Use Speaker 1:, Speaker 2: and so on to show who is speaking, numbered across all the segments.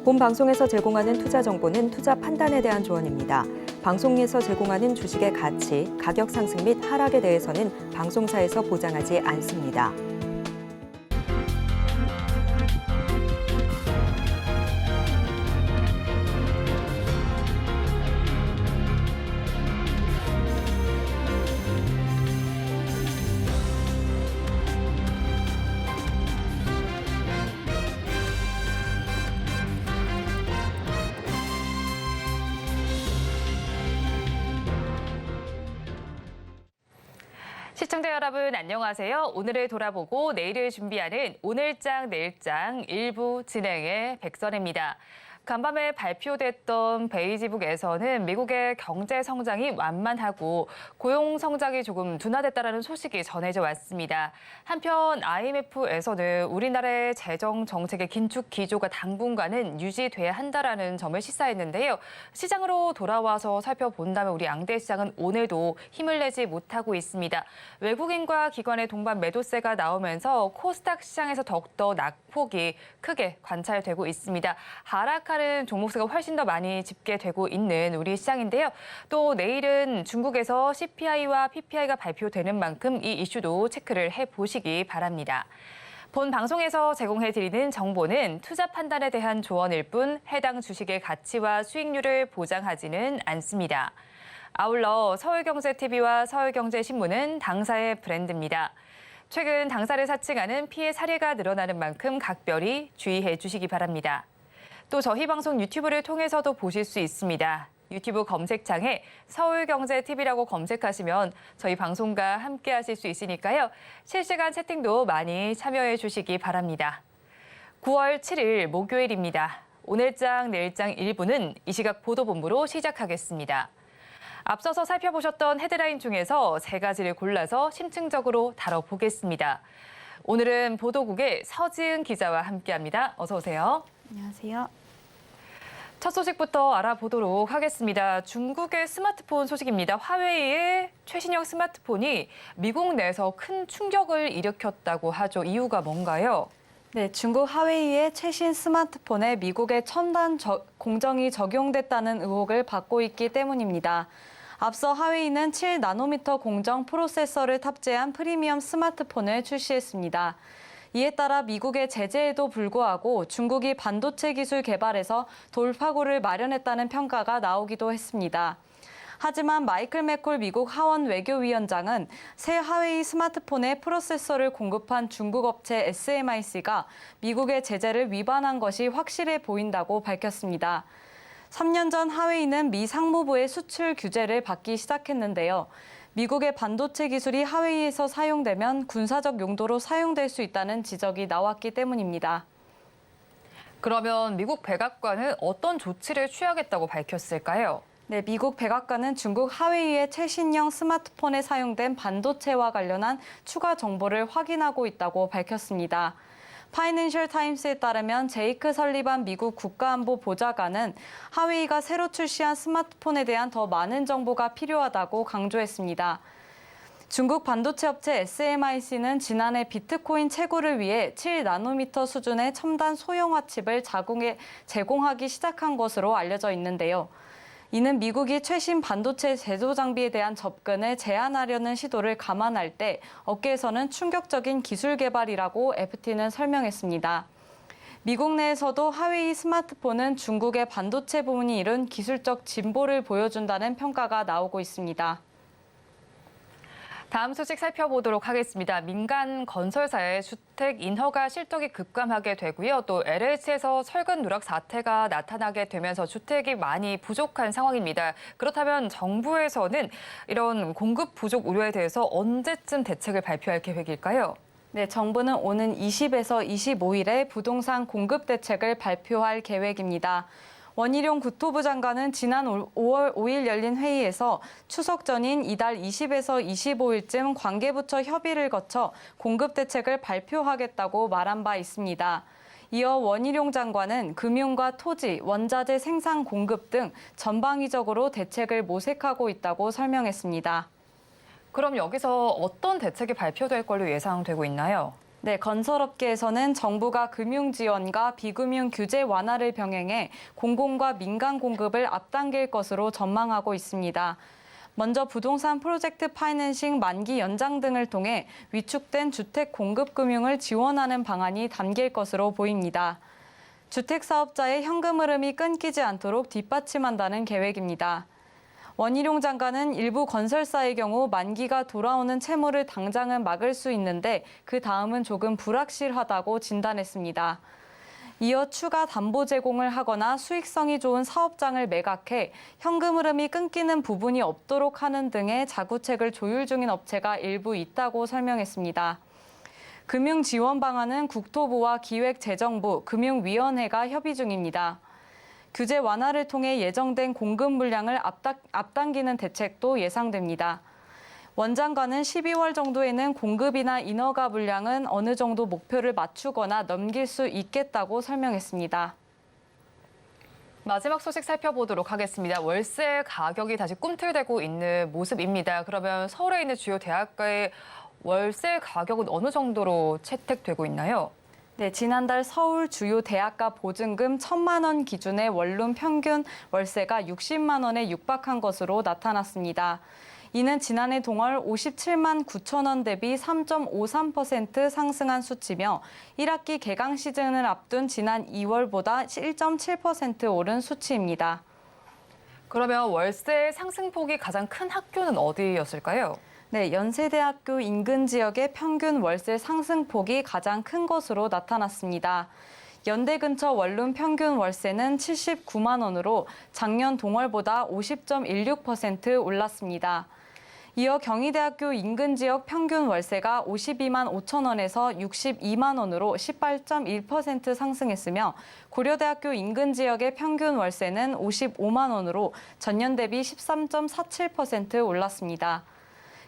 Speaker 1: 본 방송에서 제공하는 투자 정보는 투자 판단에 대한 조언입니다. 방송에서 제공하는 주식의 가치, 가격 상승 및 하락에 대해서는 방송사에서 보장하지 않습니다.
Speaker 2: 시청자 여러분 안녕하세요. 오늘을 돌아보고 내일을 준비하는 오늘장 내일장 일부 진행의 백선혜입니다. 간밤에 발표됐던 베이지북에서는 미국의 경제 성장이 완만하고 고용 성장이 조금 둔화됐다는 소식이 전해져 왔습니다. 한편 IMF에서는 우리나라의 재정 정책의 긴축 기조가 당분간은 유지돼야 한다라는 점을 시사했는데요. 시장으로 돌아와서 살펴본다면 우리 양대 시장은 오늘도 힘을 내지 못하고 있습니다. 외국인과 기관의 동반 매도세가 나오면서 코스닥 시장에서 더욱더 낙폭이 크게 관찰되고 있습니다. 하락하는 종목수가 훨씬 더 많이 집계되고 있는 우리 시장인데요. 또 내일은 중국에서 CPI와 PPI가 발표되는 만큼 이 이슈도 체크를 해보시기 바랍니다. 본 방송에서 제공해드리는 정보는 투자 판단에 대한 조언일 뿐 해당 주식의 가치와 수익률을 보장하지는 않습니다. 아울러 서울경제TV와 서울경제신문은 당사의 브랜드입니다. 최근 당사를 사칭하는 피해 사례가 늘어나는 만큼 각별히 주의해 주시기 바랍니다. 또 저희 방송 유튜브를 통해서도 보실 수 있습니다. 유튜브 검색창에 서울경제TV라고 검색하시면 저희 방송과 함께 하실 수 있으니까요. 실시간 채팅도 많이 참여해 주시기 바랍니다. 9월 7일 목요일입니다. 오늘장 내일장 1부는 이 시각 보도본부로 시작하겠습니다. 앞서서 살펴보셨던 헤드라인 중에서 세 가지를 골라서 심층적으로 다뤄보겠습니다. 오늘은 보도국의 서지은 기자와 함께합니다. 어서 오세요.
Speaker 3: 안녕하세요.
Speaker 2: 첫 소식부터 알아보도록 하겠습니다. 중국의 스마트폰 소식입니다. 화웨이의 최신형 스마트폰이 미국 내에서 큰 충격을 일으켰다고 하죠. 이유가 뭔가요?
Speaker 3: 네, 중국 화웨이의 최신 스마트폰에 미국의 첨단 공정이 적용됐다는 의혹을 받고 있기 때문입니다. 앞서 화웨이는 7나노미터 공정 프로세서를 탑재한 프리미엄 스마트폰을 출시했습니다. 이에 따라 미국의 제재에도 불구하고 중국이 반도체 기술 개발에서 돌파구를 마련했다는 평가가 나오기도 했습니다. 하지만 마이클 맥콜 미국 하원 외교위원장은 새 화웨이 스마트폰에 프로세서를 공급한 중국 업체 SMIC가 미국의 제재를 위반한 것이 확실해 보인다고 밝혔습니다. 3년 전 화웨이는 미 상무부의 수출 규제를 받기 시작했는데요. 미국의 반도체 기술이 화웨이에서 사용되면 군사적 용도로 사용될 수 있다는 지적이 나왔기 때문입니다.
Speaker 2: 그러면 미국 백악관은 어떤 조치를 취하겠다고 밝혔을까요?
Speaker 3: 네, 미국 백악관은 중국 화웨이의 최신형 스마트폰에 사용된 반도체와 관련한 추가 정보를 확인하고 있다고 밝혔습니다. 파이낸셜 타임스에 따르면 제이크 설리반 미국 국가안보 보좌관은 화웨이가 새로 출시한 스마트폰에 대한 더 많은 정보가 필요하다고 강조했습니다. 중국 반도체 업체 SMIC는 지난해 비트코인 채굴을 위해 7나노미터 수준의 첨단 소형화 칩을 제공하기 시작한 것으로 알려져 있는데요. 이는 미국이 최신 반도체 제조 장비에 대한 접근을 제한하려는 시도를 감안할 때 업계에서는 충격적인 기술 개발이라고 FT는 설명했습니다. 미국 내에서도 화웨이 스마트폰은 중국의 반도체 부문이 이룬 기술적 진보를 보여준다는 평가가 나오고 있습니다.
Speaker 2: 다음 소식 살펴보도록 하겠습니다. 민간 건설사의 주택 인허가 실적이 급감하게 되고요. 또 LH에서 철근 누락 사태가 나타나게 되면서 주택이 많이 부족한 상황입니다. 그렇다면 정부에서는 이런 공급 부족 우려에 대해서 언제쯤 대책을 발표할 계획일까요?
Speaker 3: 네, 정부는 오는 20에서 25일에 부동산 공급 대책을 발표할 계획입니다. 원희룡 국토부 장관은 지난 5월 5일 열린 회의에서 추석 전인 이달 20에서 25일쯤 관계부처 협의를 거쳐 공급 대책을 발표하겠다고 말한 바 있습니다. 이어 원희룡 장관은 금융과 토지, 원자재 생산 공급 등 전방위적으로 대책을 모색하고 있다고 설명했습니다.
Speaker 2: 그럼 여기서 어떤 대책이 발표될 걸로 예상되고 있나요?
Speaker 3: 네, 건설업계에서는 정부가 금융 지원과 비금융 규제 완화를 병행해 공공과 민간 공급을 앞당길 것으로 전망하고 있습니다. 먼저 부동산 프로젝트 파이낸싱 만기 연장 등을 통해 위축된 주택 공급 금융을 지원하는 방안이 담길 것으로 보입니다. 주택 사업자의 현금 흐름이 끊기지 않도록 뒷받침한다는 계획입니다. 원희룡 장관은 일부 건설사의 경우 만기가 돌아오는 채무를 당장은 막을 수 있는데 그 다음은 조금 불확실하다고 진단했습니다. 이어 추가 담보 제공을 하거나 수익성이 좋은 사업장을 매각해 현금 흐름이 끊기는 부분이 없도록 하는 등의 자구책을 조율 중인 업체가 일부 있다고 설명했습니다. 금융 지원 방안은 국토부와 기획재정부, 금융위원회가 협의 중입니다. 규제 완화를 통해 예정된 공급 물량을 앞당기는 대책도 예상됩니다. 원 장관은 12월 정도에는 공급이나 인허가 물량은 어느 정도 목표를 맞추거나 넘길 수 있겠다고 설명했습니다.
Speaker 2: 마지막 소식 살펴보도록 하겠습니다. 월세 가격이 다시 꿈틀대고 있는 모습입니다. 그러면 서울에 있는 주요 대학가의 월세 가격은 어느 정도로 채택되고 있나요?
Speaker 3: 네, 지난달 서울 주요 대학가 보증금 1,000만 원 기준의 원룸 평균 월세가 60만 원에 육박한 것으로 나타났습니다. 이는 지난해 동월 57만 9천 원 대비 3.53% 상승한 수치며 1학기 개강 시즌을 앞둔 지난 2월보다 1.7% 오른 수치입니다.
Speaker 2: 그러면 월세 상승폭이 가장 큰 학교는 어디였을까요?
Speaker 3: 네, 연세대학교 인근 지역의 평균 월세 상승폭이 가장 큰 것으로 나타났습니다. 연대 근처 원룸 평균 월세는 79만 원으로 작년 동월보다 50.16% 올랐습니다. 이어 경희대학교 인근 지역 평균 월세가 52만 5천 원에서 62만 원으로 18.1% 상승했으며 고려대학교 인근 지역의 평균 월세는 55만 원으로 전년 대비 13.47% 올랐습니다.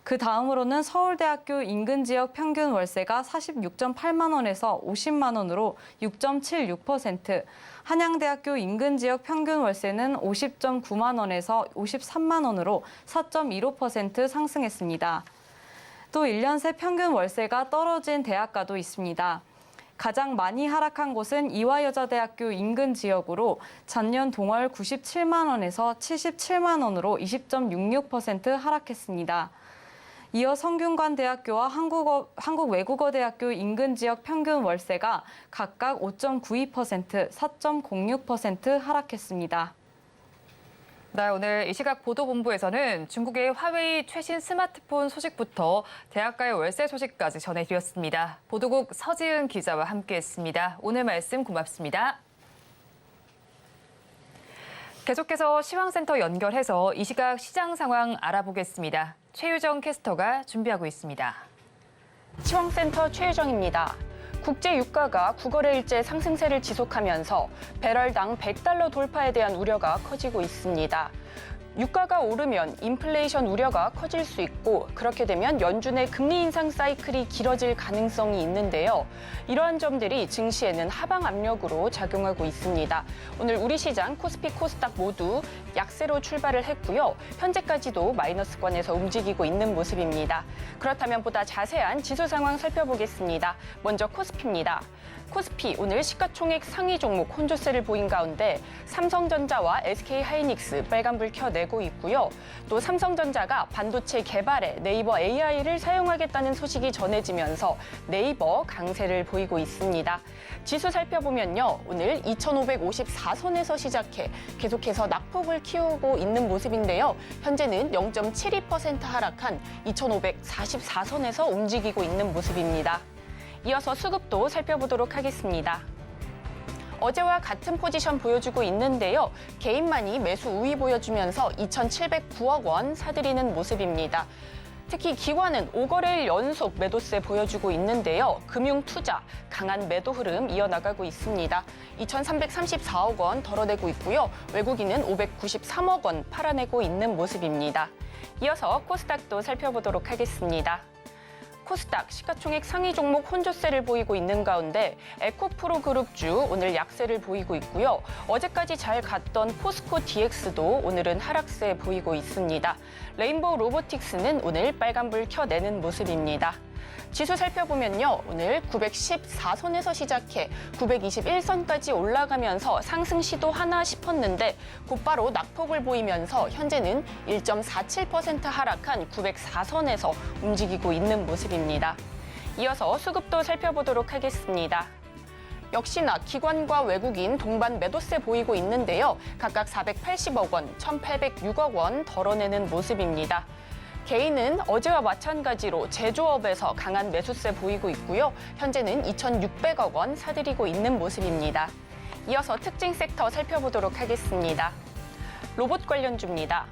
Speaker 3: 그 다음으로는 서울대학교 인근 지역 평균 월세가 46.8만 원에서 50만 원으로 6.76%, 한양대학교 인근 지역 평균 월세는 50.9만 원에서 53만 원으로 4.15% 상승했습니다. 또 1년 새 평균 월세가 떨어진 대학가도 있습니다. 가장 많이 하락한 곳은 이화여자대학교 인근 지역으로 전년 동월 97만 원에서 77만 원으로 20.66% 하락했습니다. 이어 성균관대학교와 한국외국어대학교 인근 지역 평균 월세가 각각 5.92%, 4.06% 하락했습니다.
Speaker 2: 네, 오늘 이 시각 보도본부에서는 중국의 화웨이 최신 스마트폰 소식부터 대학가의 월세 소식까지 전해드렸습니다. 보도국 서지은 기자와 함께했습니다. 오늘 말씀 고맙습니다. 계속해서 시황센터 연결해서 이 시각 시장 상황 알아보겠습니다. 최유정 캐스터가 준비하고 있습니다.
Speaker 4: 시황센터 최유정입니다. 국제 유가가 9거래일째 상승세를 지속하면서 배럴당 $100 돌파에 대한 우려가 커지고 있습니다. 유가가 오르면 인플레이션 우려가 커질 수 있고 그렇게 되면 연준의 금리 인상 사이클이 길어질 가능성이 있는데요. 이러한 점들이 증시에는 하방 압력으로 작용하고 있습니다. 오늘 우리 시장 코스피, 코스닥 모두 약세로 출발을 했고요. 현재까지도 마이너스권에서 움직이고 있는 모습입니다. 그렇다면 보다 자세한 지수 상황 살펴보겠습니다. 먼저 코스피입니다. 코스피 오늘 시가총액 상위 종목 혼조세를 보인 가운데 삼성전자와 SK하이닉스 빨간불 켜내고 있고요. 또 삼성전자가 반도체 개발에 네이버 AI를 사용하겠다는 소식이 전해지면서 네이버 강세를 보이고 있습니다. 지수 살펴보면요. 오늘 2554선에서 시작해 계속해서 낙폭을 키우고 있는 모습인데요. 현재는 0.72% 하락한 2544선에서 움직이고 있는 모습입니다. 이어서 수급도 살펴보도록 하겠습니다. 어제와 같은 포지션 보여주고 있는데요. 개인만이 매수 우위 보여주면서 2,709억 원 사들이는 모습입니다. 특히 기관은 5거래일 연속 매도세 보여주고 있는데요. 금융 투자, 강한 매도 흐름 이어나가고 있습니다. 2,334억 원 덜어내고 있고요. 외국인은 593억 원 팔아내고 있는 모습입니다. 이어서 코스닥도 살펴보도록 하겠습니다. 코스닥 시가총액 상위 종목 혼조세를 보이고 있는 가운데 에코프로 그룹주 오늘 약세를 보이고 있고요. 어제까지 잘 갔던 포스코 DX도 오늘은 하락세 보이고 있습니다. 레인보우 로보틱스는 오늘 빨간불 켜내는 모습입니다. 지수 살펴보면요. 오늘 914선에서 시작해 921선까지 올라가면서 상승 시도 하나 싶었는데 곧바로 낙폭을 보이면서 현재는 1.47% 하락한 904선에서 움직이고 있는 모습입니다. 이어서 수급도 살펴보도록 하겠습니다. 역시나 기관과 외국인 동반 매도세 보이고 있는데요. 각각 480억 원, 1,806억 원 덜어내는 모습입니다. 개인은 어제와 마찬가지로 제조업에서 강한 매수세 보이고 있고요. 현재는 2,600억 원 사들이고 있는 모습입니다. 이어서 특징 섹터 살펴보도록 하겠습니다. 로봇 관련주입니다.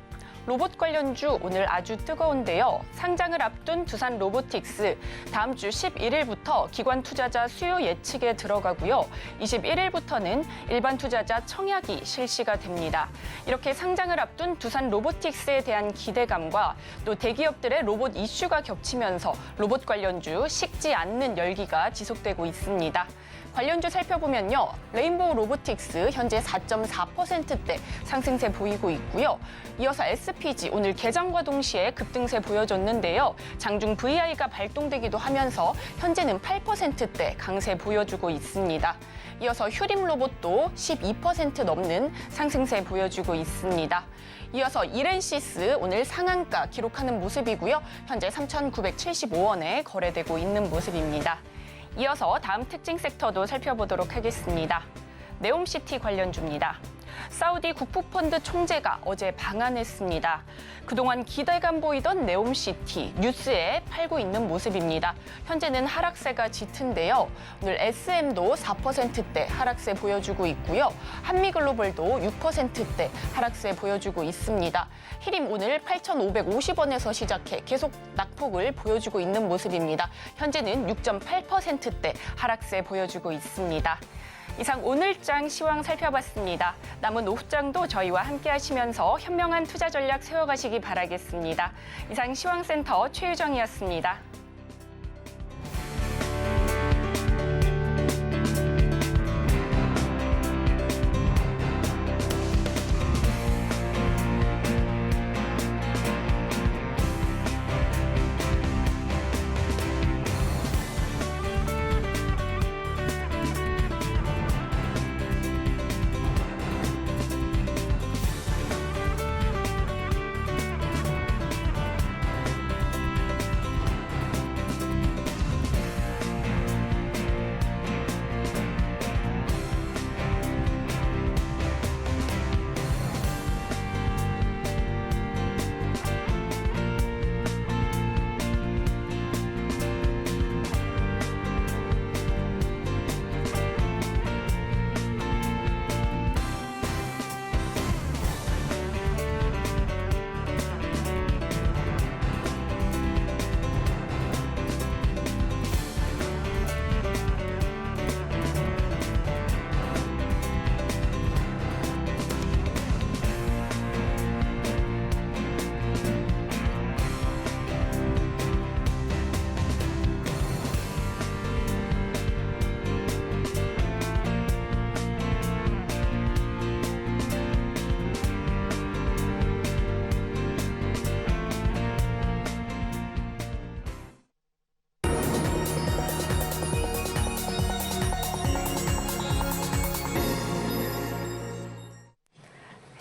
Speaker 4: 로봇 관련주 오늘 아주 뜨거운데요. 상장을 앞둔 두산 로보틱스 다음 주 11일부터 기관 투자자 수요 예측에 들어가고요. 21일부터는 일반 투자자 청약이 실시가 됩니다. 이렇게 상장을 앞둔 두산 로보틱스에 대한 기대감과 또 대기업들의 로봇 이슈가 겹치면서 로봇 관련주 식지 않는 열기가 지속되고 있습니다. 관련주 살펴보면요. 레인보우 로보틱스 현재 4.4%대 상승세 보이고 있고요. 이어서 SPG 오늘 개장과 동시에 급등세 보여줬는데요. 장중 VI가 발동되기도 하면서 현재는 8%대 강세 보여주고 있습니다. 이어서 휴림 로봇도 12% 넘는 상승세 보여주고 있습니다. 이어서 이렌시스 오늘 상한가 기록하는 모습이고요. 현재 3,975원에 거래되고 있는 모습입니다. 이어서 다음 특징 섹터도 살펴보도록 하겠습니다. 네옴시티 관련주입니다. 사우디 국부펀드 총재가 어제 방한했습니다. 그동안 기대감 보이던 네옴시티 뉴스에 팔고 있는 모습입니다. 현재는 하락세가 짙은데요. 오늘 SM도 4%대 하락세 보여주고 있고요. 한미글로벌도 6%대 하락세 보여주고 있습니다. 히림 오늘 8,550원에서 시작해 계속 낙폭을 보여주고 있는 모습입니다. 현재는 6.8%대 하락세 보여주고 있습니다. 이상 오늘장 시황 살펴봤습니다. 남은 오후장도 저희와 함께 하시면서 현명한 투자 전략 세워가시기 바라겠습니다. 이상 시황센터 최유정이었습니다.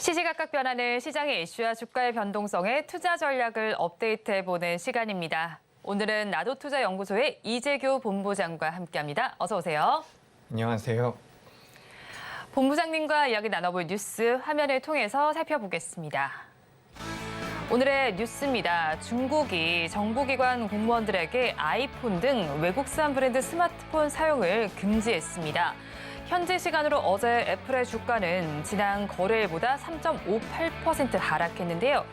Speaker 2: 시시각각 변하는 시장의 이슈와 주가의 변동성에 투자 전략을 업데이트해보는 시간입니다. 오늘은 나도투자연구소의 이재규 본부장과 함께합니다. 어서 오세요.
Speaker 5: 안녕하세요.
Speaker 2: 본부장님과 이야기 나눠볼 뉴스 화면을 통해서 살펴보겠습니다. 오늘의 뉴스입니다. 중국이 정부기관 공무원들에게 아이폰 등 외국산 브랜드 스마트폰 사용을 금지했습니다. 현지 시간으로 어제 애플의 주가는 지난 거래일보다 3.58% 하락했는데요.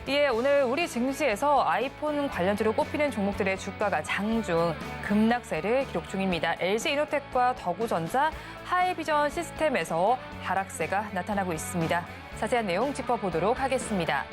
Speaker 2: 이에 오늘 우리 증시에서 아이폰 관련주로 꼽히는 종목들의 주가가 장중 급락세를 기록 중입니다. LG이노텍과 더구전자, 하이비전 시스템에서 하락세가 나타나고 있습니다. 자세한 내용 짚어보도록 하겠습니다.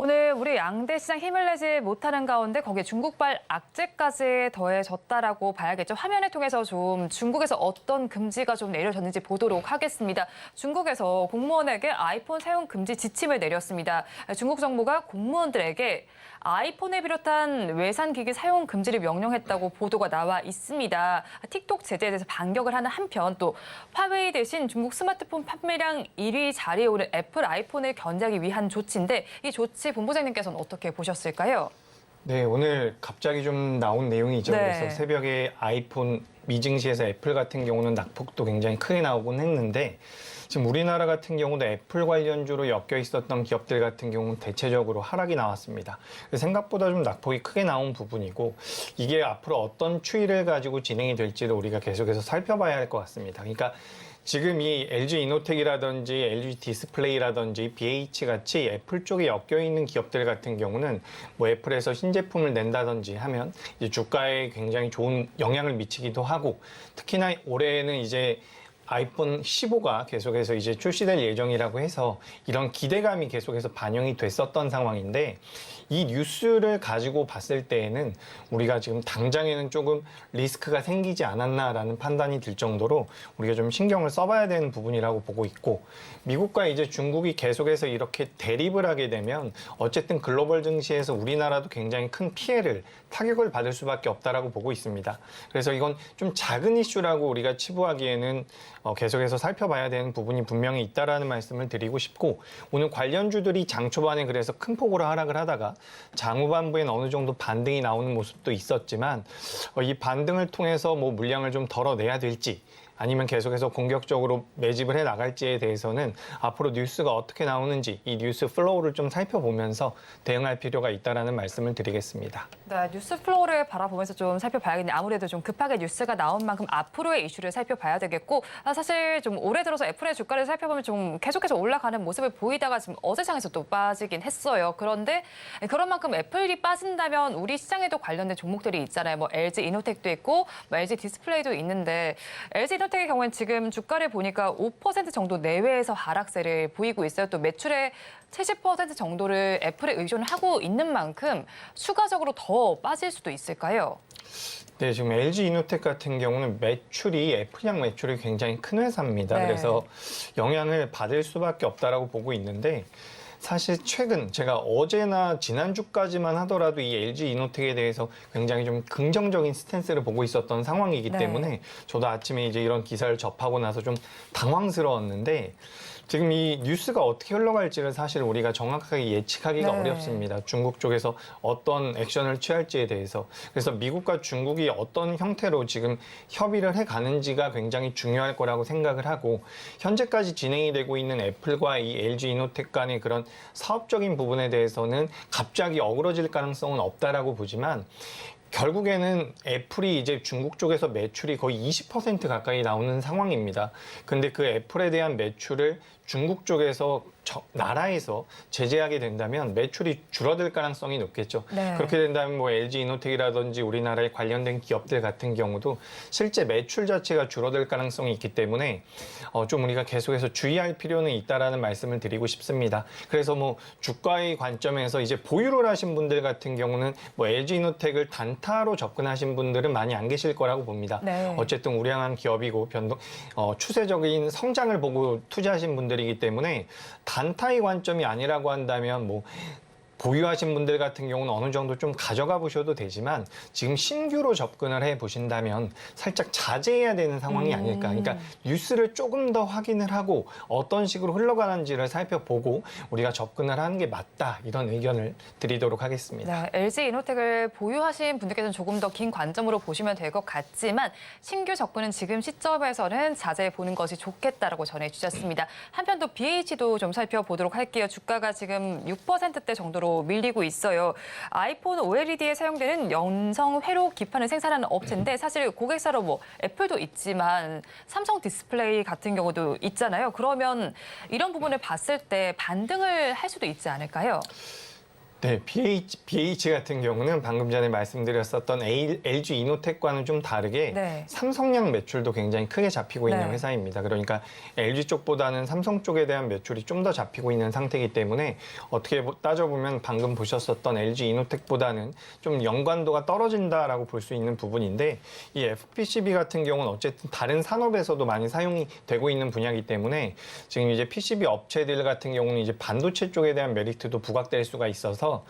Speaker 2: 오늘 우리 양대 시장 힘을 내지 못하는 가운데 거기에 중국발 악재까지 더해졌다라고 봐야겠죠. 화면을 통해서 좀 중국에서 어떤 금지가 좀 내려졌는지 보도록 하겠습니다. 중국에서 공무원에게 아이폰 사용 금지 지침을 내렸습니다. 중국 정부가 공무원들에게 아이폰을 비롯한 외산기기 사용 금지를 명령했다고 보도가 나와 있습니다. 틱톡 제재에 대해서 반격을 하는 한편 또 화웨이 대신 중국 스마트폰 판매량 1위 자리에 오른 애플 아이폰을 견제하기 위한 조치인데 이 조치 본부장님께서는 어떻게 보셨을까요?
Speaker 5: 네, 오늘 갑자기 좀 나온 내용이죠.
Speaker 2: 네.
Speaker 5: 그래서 새벽에 아이폰 미증시에서 애플 같은 경우는 낙폭도 굉장히 크게 나오곤 했는데 지금 우리나라 같은 경우도 애플 관련주로 엮여 있었던 기업들 같은 경우는 대체적으로 하락이 나왔습니다. 생각보다 좀 낙폭이 크게 나온 부분이고 이게 앞으로 어떤 추이를 가지고 진행이 될지를 우리가 계속해서 살펴봐야 할 것 같습니다. 그러니까 지금 이 LG 이노텍이라든지 LG 디스플레이라든지 BH 같이 애플 쪽에 엮여 있는 기업들 같은 경우는 뭐 애플에서 신제품을 낸다든지 하면 이제 주가에 굉장히 좋은 영향을 미치기도 하고 특히나 올해는 이제 아이폰 15가 계속해서 이제 출시될 예정이라고 해서 이런 기대감이 계속해서 반영이 됐었던 상황인데 이 뉴스를 가지고 봤을 때에는 우리가 지금 당장에는 조금 리스크가 생기지 않았나라는 판단이 들 정도로 우리가 좀 신경을 써봐야 되는 부분이라고 보고 있고 미국과 이제 중국이 계속해서 이렇게 대립을 하게 되면 어쨌든 글로벌 증시에서 우리나라도 굉장히 큰 피해를 타격을 받을 수밖에 없다라고 보고 있습니다. 그래서 이건 좀 작은 이슈라고 우리가 치부하기에는 계속해서 살펴봐야 되는 부분이 분명히 있다라는 말씀을 드리고 싶고 오늘 관련주들이 장 초반에 그래서 큰 폭으로 하락을 하다가 장후반부엔 어느 정도 반등이 나오는 모습도 있었지만 이 반등을 통해서 뭐 물량을 좀 덜어내야 될지 아니면 계속해서 공격적으로 매집을 해 나갈지에 대해서는 앞으로 뉴스가 어떻게 나오는지 이 뉴스 플로우를 좀 살펴보면서 대응할 필요가 있다라는 말씀을 드리겠습니다.
Speaker 2: 네, 뉴스 플로우를 바라보면서 좀 살펴봐야겠네요. 아무래도 좀 급하게 뉴스가 나온 만큼 앞으로의 이슈를 살펴봐야 되겠고 사실 좀 올해 들어서 애플의 주가를 살펴보면 좀 계속해서 올라가는 모습을 보이다가 지금 어제 장에서 또 빠지긴 했어요. 그런데 그런 만큼 애플이 빠진다면 우리 시장에도 관련된 종목들이 있잖아요. 뭐 LG 이노텍도 있고 뭐 LG 디스플레이도 있는데 LG 이노텍 같은 경우는 지금 주가를 보니까 5% 정도 내외에서 하락세를 보이고 있어요. 또 매출의 70% 정도를 애플에 의존을 하고 있는 만큼 추가적으로 더 빠질 수도 있을까요?
Speaker 5: 네, 지금 LG 이노텍 같은 경우는 매출이 애플량 매출이 굉장히 큰 회사입니다.
Speaker 2: 네.
Speaker 5: 그래서 영향을 받을 수밖에 없다라고 보고 있는데 사실 최근 제가 어제나 지난주까지만 하더라도 이 LG 이노텍에 대해서 굉장히 좀 긍정적인 스탠스를 보고 있었던 상황이기
Speaker 2: 네.
Speaker 5: 때문에 저도 아침에 이제 이런 기사를 접하고 나서 좀 당황스러웠는데 지금 이 뉴스가 어떻게 흘러갈지를 사실 우리가 정확하게 예측하기가
Speaker 2: 네.
Speaker 5: 어렵습니다. 중국 쪽에서 어떤 액션을 취할지에 대해서. 그래서 미국과 중국이 어떤 형태로 지금 협의를 해가는지가 굉장히 중요할 거라고 생각을 하고 현재까지 진행이 되고 있는 애플과 이 LG 이노텍 간의 그런 사업적인 부분에 대해서는 갑자기 어그러질 가능성은 없다라고 보지만 결국에는 애플이 이제 중국 쪽에서 매출이 거의 20% 가까이 나오는 상황입니다. 근데 그 애플에 대한 매출을 중국 쪽에서 나라에서 제재하게 된다면 매출이 줄어들 가능성이 높겠죠.
Speaker 2: 네.
Speaker 5: 그렇게 된다면 뭐 LG 이노텍이라든지 우리나라에 관련된 기업들 같은 경우도 실제 매출 자체가 줄어들 가능성이 있기 때문에 좀 우리가 계속해서 주의할 필요는 있다라는 말씀을 드리고 싶습니다. 그래서 뭐 주가의 관점에서 이제 보유를 하신 분들 같은 경우는 뭐 LG 이노텍을 단타로 접근하신 분들은 많이 안 계실 거라고 봅니다.
Speaker 2: 네.
Speaker 5: 어쨌든 우량한 기업이고 추세적인 성장을 보고 투자하신 분들이기 때문에 단타의 관점이 아니라고 한다면 뭐 보유하신 분들 같은 경우는 어느 정도 좀 가져가 보셔도 되지만 지금 신규로 접근을 해 보신다면 살짝 자제해야 되는 상황이 아닐까. 그러니까 뉴스를 조금 더 확인을 하고 어떤 식으로 흘러가는지를 살펴보고 우리가 접근을 하는 게 맞다. 이런 의견을 드리도록 하겠습니다.
Speaker 2: 네, LG 이노텍을 보유하신 분들께서는 조금 더 긴 관점으로 보시면 될 것 같지만 신규 접근은 지금 시점에서는 자제해 보는 것이 좋겠다라고 전해주셨습니다. 한편 또 BH도 좀 살펴보도록 할게요. 주가가 지금 6%대 정도로 밀리고 있어요. 아이폰 OLED에 사용되는 연성 회로 기판을 생산하는 업체인데 사실 고객사로 뭐 애플도 있지만 삼성 디스플레이 같은 경우도 있잖아요. 그러면 이런 부분을 봤을 때 반등을 할 수도 있지 않을까요?
Speaker 5: 네, BH 같은 경우는 방금 전에 말씀드렸었던 LG 이노텍과는 좀 다르게
Speaker 2: 네.
Speaker 5: 삼성양 매출도 굉장히 크게 잡히고 있는
Speaker 2: 네.
Speaker 5: 회사입니다. 그러니까 LG 쪽보다는 삼성 쪽에 대한 매출이 좀 더 잡히고 있는 상태이기 때문에 어떻게 따져보면 방금 보셨었던 LG 이노텍보다는 좀 연관도가 떨어진다라고 볼 수 있는 부분인데, 이 FPCB 같은 경우는 어쨌든 다른 산업에서도 많이 사용이 되고 있는 분야이기 때문에 지금 이제 PCB 업체들 같은 경우는 이제 반도체 쪽에 대한 메리트도 부각될 수가 있어서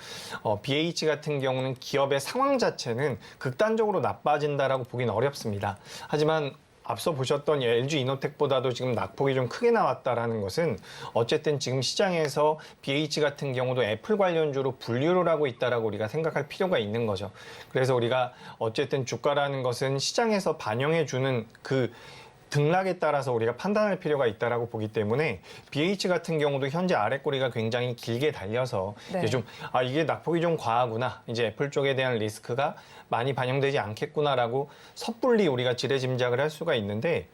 Speaker 5: BH 같은 경우는 기업의 상황 자체는 극단적으로 나빠진다라고 보기는 어렵습니다. 하지만 앞서 보셨던 LG 이노텍보다도 지금 낙폭이 좀 크게 나왔다라는 것은 어쨌든 지금 시장에서 BH 같은 경우도 애플 관련주로 분류를 하고 있다라고 우리가 생각할 필요가 있는 거죠. 그래서 우리가 어쨌든 주가라는 것은 시장에서 반영해 주는 그 등락에 따라서 우리가 판단할 필요가 있다라고 보기 때문에 BH 같은 경우도 현재 아랫꼬리가 굉장히 길게 달려서
Speaker 2: 네.
Speaker 5: 이제 이게 낙폭이 좀 과하구나, 이제 애플 쪽에 대한 리스크가 많이 반영되지 않겠구나라고 섣불리 우리가 지레짐작을 할 수가 있는데,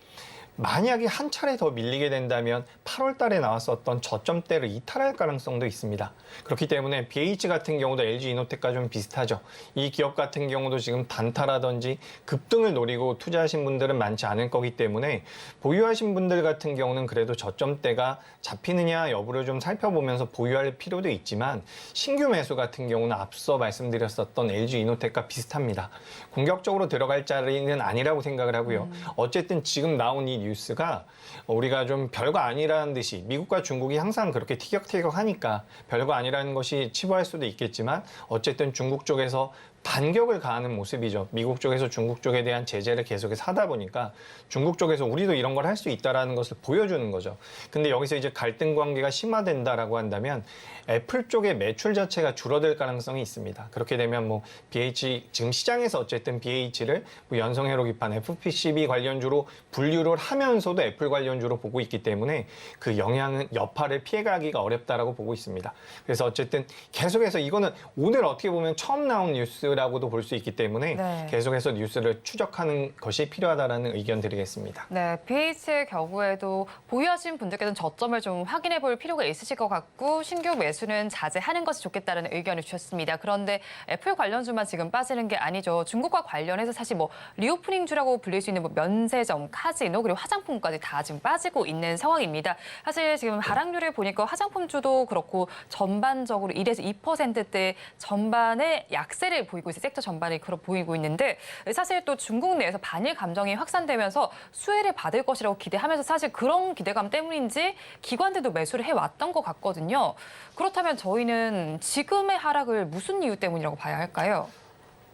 Speaker 5: 만약에 한 차례 더 밀리게 된다면 8월 달에 나왔었던 저점대를 이탈할 가능성도 있습니다. 그렇기 때문에 BH 같은 경우도 LG 이노텍과 좀 비슷하죠. 이 기업 같은 경우도 지금 단타라든지 급등을 노리고 투자하신 분들은 많지 않을 거기 때문에 보유하신 분들 같은 경우는 그래도 저점대가 잡히느냐 여부를 좀 살펴보면서 보유할 필요도 있지만, 신규 매수 같은 경우는 앞서 말씀드렸었던 LG 이노텍과 비슷합니다. 공격적으로 들어갈 자리는 아니라고 생각을 하고요. 어쨌든 지금 나온 이 뉴스가 우리가 좀 별거 아니라는 듯이, 미국과 중국이 항상 그렇게 티격태격하니까 별거 아니라는 것이 치부할 수도 있겠지만, 어쨌든 중국 쪽에서 반격을 가하는 모습이죠. 미국 쪽에서 중국 쪽에 대한 제재를 계속해서 하다 보니까 중국 쪽에서 우리도 이런 걸 할 수 있다라는 것을 보여주는 거죠. 근데 여기서 이제 갈등 관계가 심화된다라고 한다면 애플 쪽의 매출 자체가 줄어들 가능성이 있습니다. 그렇게 되면 뭐 BH, 지금 시장에서 어쨌든 BH를 뭐 연성회로 기판 FPCB 관련주로 분류를 하면서도 애플 관련주로 보고 있기 때문에 그 영향은, 여파를 피해가기가 어렵다라고 보고 있습니다. 그래서 어쨌든 계속해서 이거는 오늘 어떻게 보면 처음 나온 뉴스라고도 볼 수 있기 때문에
Speaker 2: 네.
Speaker 5: 계속해서 뉴스를 추적하는 것이 필요하다라는 의견 드리겠습니다.
Speaker 2: 네, BH의 경우에도 보유하신 분들께서는 저점을 좀 확인해 볼 필요가 있으실 것 같고, 신규 매수는 자제하는 것이 좋겠다는 의견을 주셨습니다. 그런데 애플 관련주만 지금 빠지는 게 아니죠. 중국과 관련해서 사실 뭐 리오프닝주라고 불릴 수 있는 뭐 면세점, 카지노, 그리고 화장품까지 다 지금 빠지고 있는 상황입니다. 사실 지금 하락률을 보니까 화장품주도 그렇고 전반적으로 1에서 2%대 전반의 약세를 보이고 있어요. 섹터 전반이 그렇게 보이고 있는데, 사실 또 중국 내에서 반일 감정이 확산되면서 수혜를 받을 것이라고 기대하면서 사실 그런 기대감 때문인지 기관들도 매수를 해왔던 것 같거든요. 그렇다면 저희는 지금의 하락을 무슨 이유 때문이라고 봐야 할까요?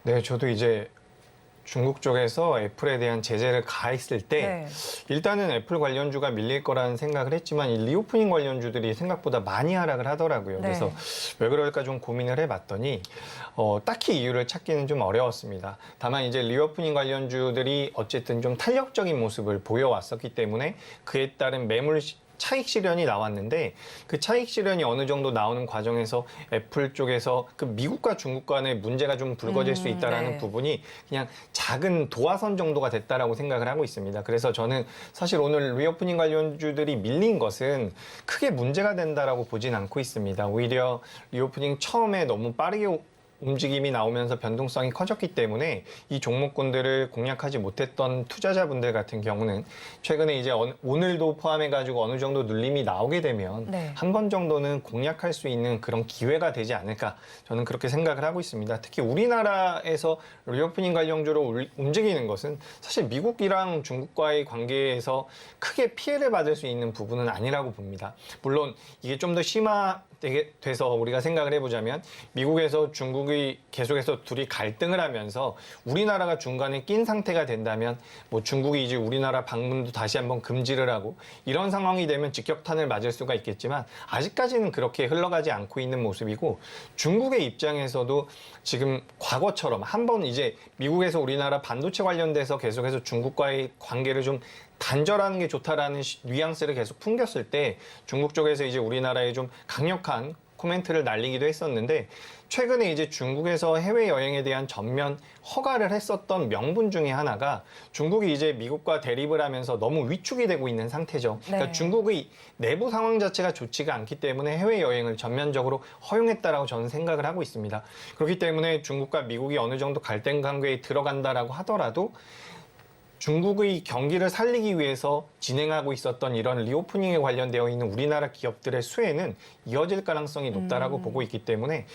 Speaker 5: 네, 저도 이제 중국 쪽에서 애플에 대한 제재를 가했을 때
Speaker 2: 네.
Speaker 5: 일단은 애플 관련주가 밀릴 거라는 생각을 했지만 이 리오프닝 관련주들이 생각보다 많이 하락을 하더라고요.
Speaker 2: 네.
Speaker 5: 그래서 왜 그럴까 좀 고민을 해봤더니 딱히 이유를 찾기는 좀 어려웠습니다. 다만 이제 리오프닝 관련주들이 어쨌든 좀 탄력적인 모습을 보여왔었기 때문에 그에 따른 매물 차익 실현이 나왔는데, 그 차익 실현이 어느 정도 나오는 과정에서 애플 쪽에서 그 미국과 중국 간의 문제가 좀 불거질 수 있다라는
Speaker 2: 네.
Speaker 5: 부분이 그냥 작은 도화선 정도가 됐다라고 생각을 하고 있습니다. 그래서 저는 사실 오늘 리오프닝 관련주들이 밀린 것은 크게 문제가 된다라고 보진 않고 있습니다. 오히려 리오프닝 처음에 너무 빠르게 움직임이 나오면서 변동성이 커졌기 때문에 이 종목군들을 공략하지 못했던 투자자분들 같은 경우는 최근에 이제 오늘도 포함해가지고 어느 정도 눌림이 나오게 되면
Speaker 2: 네.
Speaker 5: 한 번 정도는 공략할 수 있는 그런 기회가 되지 않을까, 저는 그렇게 생각을 하고 있습니다. 특히 우리나라에서 리오프닝 관련주로 움직이는 것은 사실 미국이랑 중국과의 관계에서 크게 피해를 받을 수 있는 부분은 아니라고 봅니다. 물론 이게 좀 더 돼서 우리가 생각을 해보자면 미국에서 중국이 계속해서 둘이 갈등을 하면서 우리나라가 중간에 낀 상태가 된다면 뭐 중국이 이제 우리나라 방문도 다시 한번 금지를 하고 이런 상황이 되면 직격탄을 맞을 수가 있겠지만, 아직까지는 그렇게 흘러가지 않고 있는 모습이고, 중국의 입장에서도 지금 과거처럼 한번 이제 미국에서 우리나라 반도체 관련돼서 계속해서 중국과의 관계를 좀 단절하는 게 좋다라는 뉘앙스를 계속 풍겼을 때 중국 쪽에서 이제 우리나라에 좀 강력한 코멘트를 날리기도 했었는데 최근에 이제 중국에서 해외여행에 대한 전면 허가를 했었던 명분 중에 하나가 중국이 이제 미국과 대립을 하면서 너무 위축이 되고 있는 상태죠. 그러니까
Speaker 2: 네.
Speaker 5: 중국의 내부 상황 자체가 좋지가 않기 때문에 해외여행을 전면적으로 허용했다라고 저는 생각을 하고 있습니다. 그렇기 때문에 중국과 미국이 어느 정도 갈등 관계에 들어간다라고 하더라도 중국의 경기를 살리기 위해서 진행하고 있었던 이런 리오프닝에 관련되어 있는 우리나라 기업들의 수혜는 이어질 가능성이 높다라고 보고 있기 때문에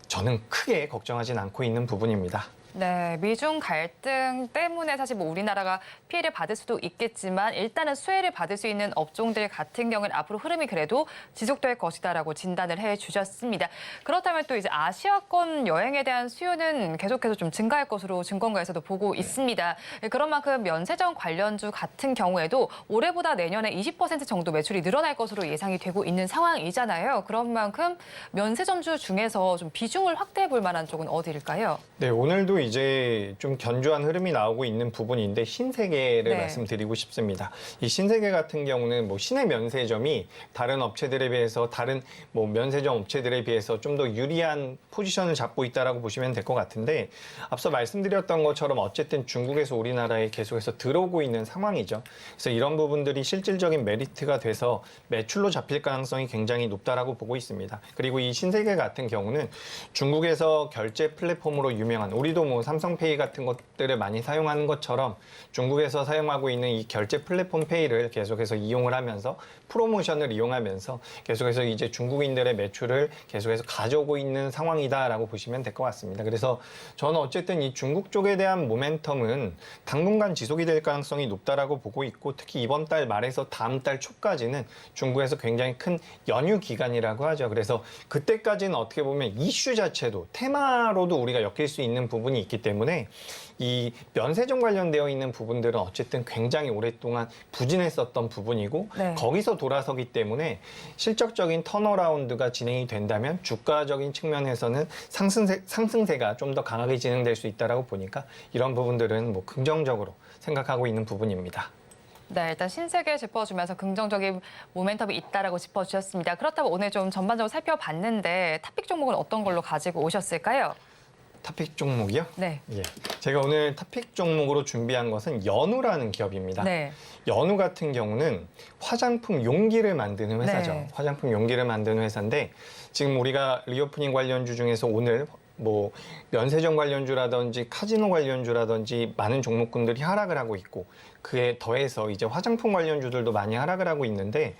Speaker 5: 저는 크게 걱정하진 않고 있는 부분입니다.
Speaker 2: 네, 미중 갈등 때문에 사실 뭐 우리나라가 피해를 받을 수도 있겠지만 일단은 수혜를 받을 수 있는 업종들 같은 경우는 앞으로 흐름이 그래도 지속될 것이다라고 진단을 해주셨습니다. 그렇다면 또 이제 아시아권 여행에 대한 수요는 계속해서 좀 증가할 것으로 증권가에서도 보고 있습니다. 그런 만큼 면세점 관련주 같은 경우에도 올해보다 내년에 20% 정도 매출이 늘어날 것으로 예상이 되고 있는 상황이잖아요. 그런 만큼 면세점주 중에서 좀 비중을 확대해 볼 만한 쪽은 어디일까요?
Speaker 5: 네, 오늘도 이제 좀 견조한 흐름이 나오고 있는 부분인데 신세계를
Speaker 2: 네.
Speaker 5: 말씀드리고 싶습니다. 이 신세계 같은 경우는 뭐 시내 면세점이 다른 업체들에 비해서 다른 뭐 면세점 업체들에 비해서 좀 더 유리한 포지션을 잡고 있다라고 보시면 될 것 같은데 앞서 말씀드렸던 것처럼 어쨌든 중국에서 우리나라에 계속해서 들어오고 있는 상황이죠. 그래서 이런 부분들이 실질적인 메리트가 돼서 매출로 잡힐 가능성이 굉장히 높다라고 보고 있습니다. 그리고 이 신세계 같은 경우는 중국에서 결제 플랫폼으로 유명한 우리도 뭐 삼성페이 같은 것들을 많이 사용하는 것처럼 중국에서 사용하고 있는 이 결제 플랫폼 페이를 계속해서 이용을 하면서 프로모션을 이용하면서 계속해서 이제 중국인들의 매출을 계속해서 가져오고 있는 상황이다라고 보시면 될 것 같습니다. 그래서 저는 어쨌든 이 중국 쪽에 대한 모멘텀은 당분간 지속이 될 가능성이 높다라고 보고 있고 특히 이번 달 말에서 다음 달 초까지는 중국에서 굉장히 큰 연휴 기간이라고 하죠. 그래서 그때까지는 어떻게 보면 이슈 자체도 테마로도 우리가 엮일 수 있는 부분이 있기 때문에 이 면세점 관련되어 있는 부분들은 어쨌든 굉장히 오랫동안 부진했었던 부분이고
Speaker 2: 네.
Speaker 5: 거기서 돌아서기 때문에 실적적인 턴어라운드가 진행이 된다면 주가적인 측면에서는 상승세가 좀 더 강하게 진행될 수 있다라고 보니까 이런 부분들은 뭐 긍정적으로 생각하고 있는 부분입니다.
Speaker 2: 네, 일단 신세계 짚어주면서 긍정적인 모멘텀이 있다라고 짚어주셨습니다. 그렇다면 오늘 좀 전반적으로 살펴봤는데 탑픽 종목은 어떤 걸로 가지고 오셨을까요?
Speaker 5: 탑픽 종목이요?
Speaker 2: 네.
Speaker 5: 예. 제가 오늘 탑픽 종목으로 준비한 것은 연우라는 기업입니다.
Speaker 2: 네.
Speaker 5: 연우 같은 경우는 화장품 용기를 만드는 회사죠.
Speaker 2: 네.
Speaker 5: 화장품 용기를 만드는 회사인데 지금 우리가 리오프닝 관련주 중에서 오늘 뭐 면세점 관련주라든지 카지노 관련주라든지 많은 종목군들이 하락을 하고 있고 그에 더해서 이제 화장품 관련주들도 많이 하락을 하고 있는데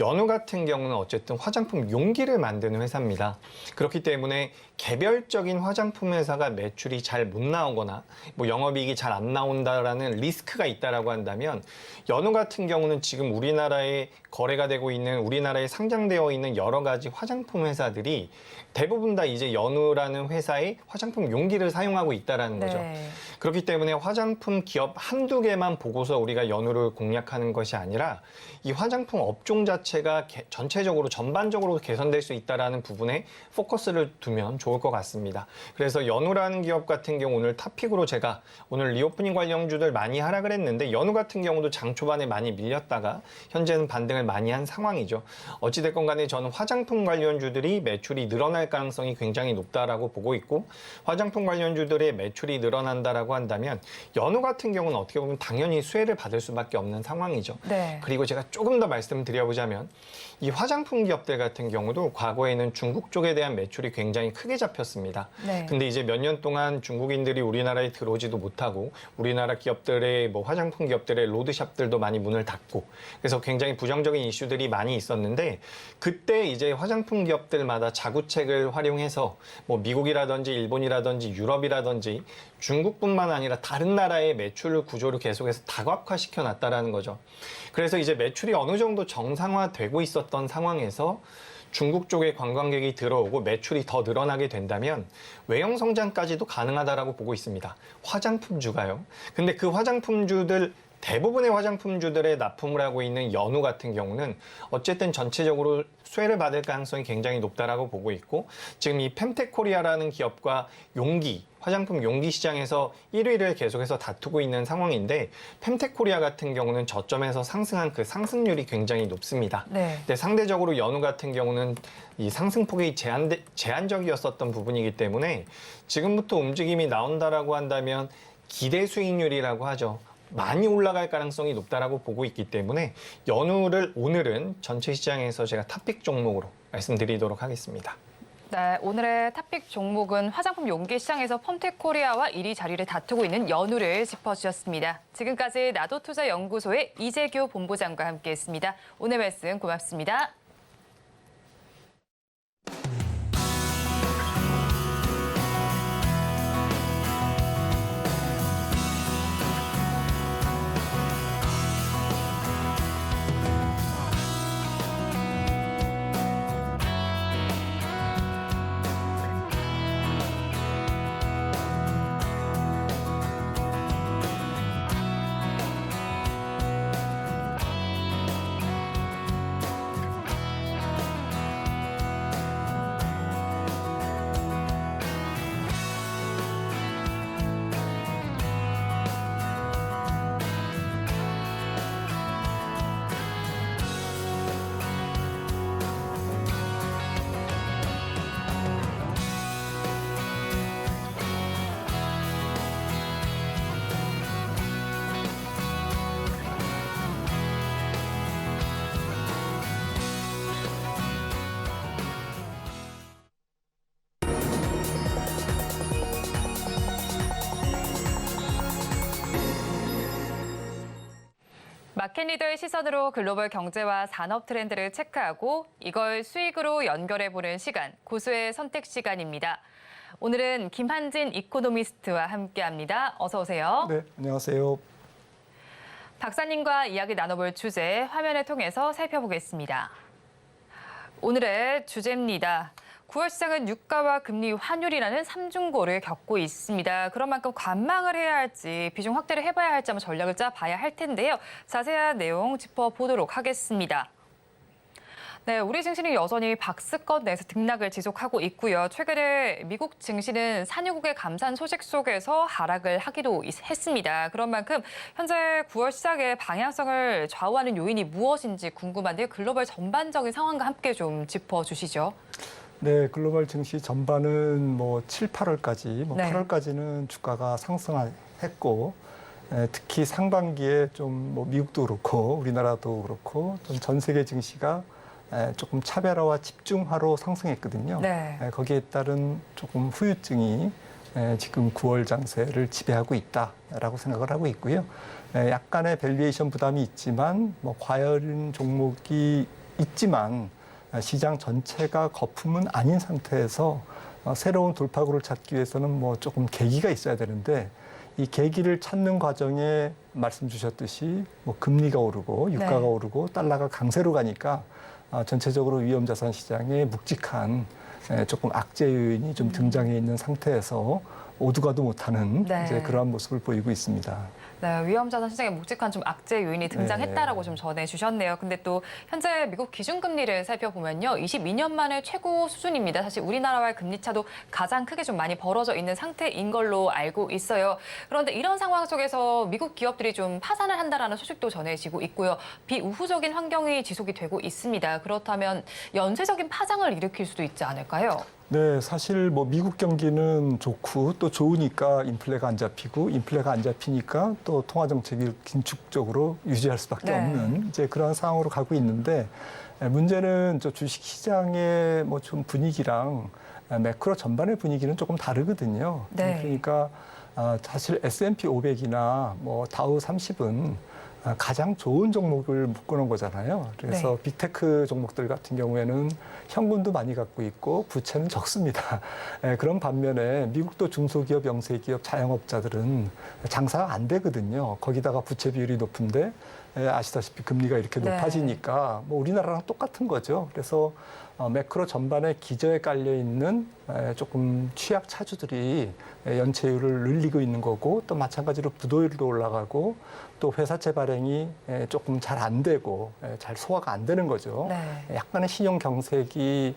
Speaker 5: 연우 같은 경우는 어쨌든 화장품 용기를 만드는 회사입니다. 그렇기 때문에 개별적인 화장품 회사가 매출이 잘 못 나오거나 뭐 영업이익이 잘 안 나온다라는 리스크가 있다라고 한다면 연우 같은 경우는 지금 우리나라에 거래가 되고 있는 우리나라에 상장되어 있는 여러 가지 화장품 회사들이 대부분 다 이제 연우라는 회사의 화장품 용기를 사용하고 있다라는 거죠.
Speaker 2: 네.
Speaker 5: 그렇기 때문에 화장품 기업 한두 개만 보고서 우리가 연우를 공략하는 것이 아니라 이 화장품 업종 자체가 전체적으로 전반적으로 개선될 수 있다라는 부분에 포커스를 두면 좋을 것 같습니다. 그래서 연우라는 기업 같은 경우 오늘 탑픽으로 제가 오늘 리오프닝 관련주들 많이 하락을 했는데 연우 같은 경우도 장 초반에 많이 밀렸다가 현재는 반등을 많이 한 상황이죠. 어찌됐건 간에 저는 화장품 관련주들이 매출이 늘어날 가능성이 굉장히 높다라고 보고 있고 화장품 관련주들의 매출이 늘어난다라고 한다면 연우 같은 경우는 어떻게 보면 당연히 수혜를 받을 수밖에 없는 상황이죠.
Speaker 2: 네.
Speaker 5: 그리고 제가 조금 더 말씀드려보자면 이 화장품 기업들 같은 경우도 과거에는 중국 쪽에 대한 매출이 굉장히 크게 잡혔습니다.
Speaker 2: 네.
Speaker 5: 근데 이제 몇 년 동안 중국인들이 우리나라에 들어오지도 못하고 우리나라 기업들의 뭐 화장품 기업들의 로드샵들도 많이 문을 닫고 그래서 굉장히 부정적인 이슈들이 많이 있었는데 그때 이제 화장품 기업들마다 자구책을 활용해서 뭐 미국이라든지 일본이라든지 유럽이라든지 중국뿐만 아니라 다른 나라의 매출 구조를 계속해서 다각화시켜 놨다라는 거죠. 그래서 이제 매출이 어느 정도 정상화되고 있었던 상황에서 중국 쪽에 관광객이 들어오고 매출이 더 늘어나게 된다면 외형 성장까지도 가능하다라고 보고 있습니다. 화장품주가요. 근데 그 화장품주들 대부분의 화장품주들에 납품을 하고 있는 연우 같은 경우는 어쨌든 전체적으로 수혜를 받을 가능성이 굉장히 높다라고 보고 있고, 지금 이 펜텍코리아라는 기업과 화장품 용기 시장에서 1위를 계속해서 다투고 있는 상황인데, 펜텍코리아 같은 경우는 저점에서 상승한 그 상승률이 굉장히 높습니다.
Speaker 2: 네.
Speaker 5: 근데 상대적으로 연우 같은 경우는 이 상승폭이 제한적이었었던 부분이기 때문에 지금부터 움직임이 나온다라고 한다면 기대 수익률이라고 하죠. 많이 올라갈 가능성이 높다라고 보고 있기 때문에 연우를 오늘은 전체 시장에서 제가 탑픽 종목으로 말씀드리도록 하겠습니다.
Speaker 2: 네, 오늘의 탑픽 종목은 화장품 용기 시장에서 펌텍코리아와 1위 자리를 다투고 있는 연우를 짚어주셨습니다. 지금까지 나도투자연구소의 이재규 본부장과 함께했습니다. 오늘 말씀 고맙습니다. 마켓리더의 시선으로 글로벌 경제와 산업 트렌드를 체크하고 이걸 수익으로 연결해보는 시간, 고수의 선택 시간입니다. 오늘은 김한진 이코노미스트와 함께합니다. 어서 오세요.
Speaker 6: 네, 안녕하세요.
Speaker 2: 박사님과 이야기 나눠볼 주제 화면을 통해서 살펴보겠습니다. 오늘의 주제입니다. 9월 시장은 유가와 금리, 환율이라는 삼중고를 겪고 있습니다. 그런 만큼 관망을 해야 할지, 비중 확대를 해봐야 할지 한번 전략을 짜봐야 할 텐데요. 자세한 내용 짚어보도록 하겠습니다. 네, 우리 증시는 여전히 박스권 내에서 등락을 지속하고 있고요. 최근에 미국 증시는 산유국의 감산 소식 속에서 하락을 하기도 했습니다. 그런 만큼 현재 9월 시장의 방향성을 좌우하는 요인이 무엇인지 궁금한데요. 글로벌 전반적인 상황과 함께 좀 짚어주시죠.
Speaker 6: 네, 글로벌 증시 전반은 7, 8월까지,
Speaker 2: 네.
Speaker 6: 8월까지는 주가가 상승했고, 특히 상반기에 좀 미국도 그렇고 우리나라도 그렇고 좀 전 세계 증시가 조금 차별화와 집중화로 상승했거든요.
Speaker 2: 네.
Speaker 6: 거기에 따른 조금 후유증이 지금 9월 장세를 지배하고 있다라고 생각을 하고 있고요. 약간의 밸류에이션 부담이 있지만 과열인 종목이 있지만 시장 전체가 거품은 아닌 상태에서 새로운 돌파구를 찾기 위해서는 조금 계기가 있어야 되는데 이 계기를 찾는 과정에 말씀 주셨듯이 금리가 오르고 유가가
Speaker 2: 네.
Speaker 6: 오르고 달러가 강세로 가니까 전체적으로 위험자산 시장에 묵직한 조금 악재 요인이 좀 등장해 있는 상태에서 오두가도 못하는
Speaker 2: 네.
Speaker 6: 이제 그러한 모습을 보이고 있습니다.
Speaker 2: 네, 위험자산 시장에 묵직한 좀 악재 요인이 등장했다라고 좀 전해주셨네요. 근데 또 현재 미국 기준금리를 살펴보면요, 22년 만에 최고 수준입니다. 사실 우리나라와의 금리 차도 가장 크게 좀 많이 벌어져 있는 상태인 걸로 알고 있어요. 그런데 이런 상황 속에서 미국 기업들이 좀 파산을 한다라는 소식도 전해지고 있고요. 비우호적인 환경이 지속이 되고 있습니다. 그렇다면 연쇄적인 파장을 일으킬 수도 있지 않을까요?
Speaker 6: 네, 사실 미국 경기는 좋고 또 좋으니까 인플레가 안 잡히고 인플레가 안 잡히니까 또 통화 정책이 긴축적으로 유지할 수밖에
Speaker 2: 네.
Speaker 6: 없는 이제 그런 상황으로 가고 있는데 문제는 저 주식 시장의 좀 분위기랑 매크로 전반의 분위기는 조금 다르거든요.
Speaker 2: 네.
Speaker 6: 그러니까 사실 S&P 500이나 다우 30은 가장 좋은 종목을 묶어놓은 거잖아요. 그래서
Speaker 2: 네.
Speaker 6: 빅테크 종목들 같은 경우에는 현금도 많이 갖고 있고 부채는 적습니다. 그런 반면에 미국도 중소기업, 영세기업, 자영업자들은 장사가 안 되거든요. 거기다가 부채 비율이 높은데 아시다시피 금리가 이렇게
Speaker 2: 네.
Speaker 6: 높아지니까 우리나라랑 똑같은 거죠. 그래서 매크로 전반에 기저에 깔려 있는 조금 취약 차주들이 연체율을 늘리고 있는 거고 또 마찬가지로 부도율도 올라가고 또 회사채 발행이 조금 잘 안 되고 잘 소화가 안 되는 거죠.
Speaker 2: 네.
Speaker 6: 약간의 신용 경색이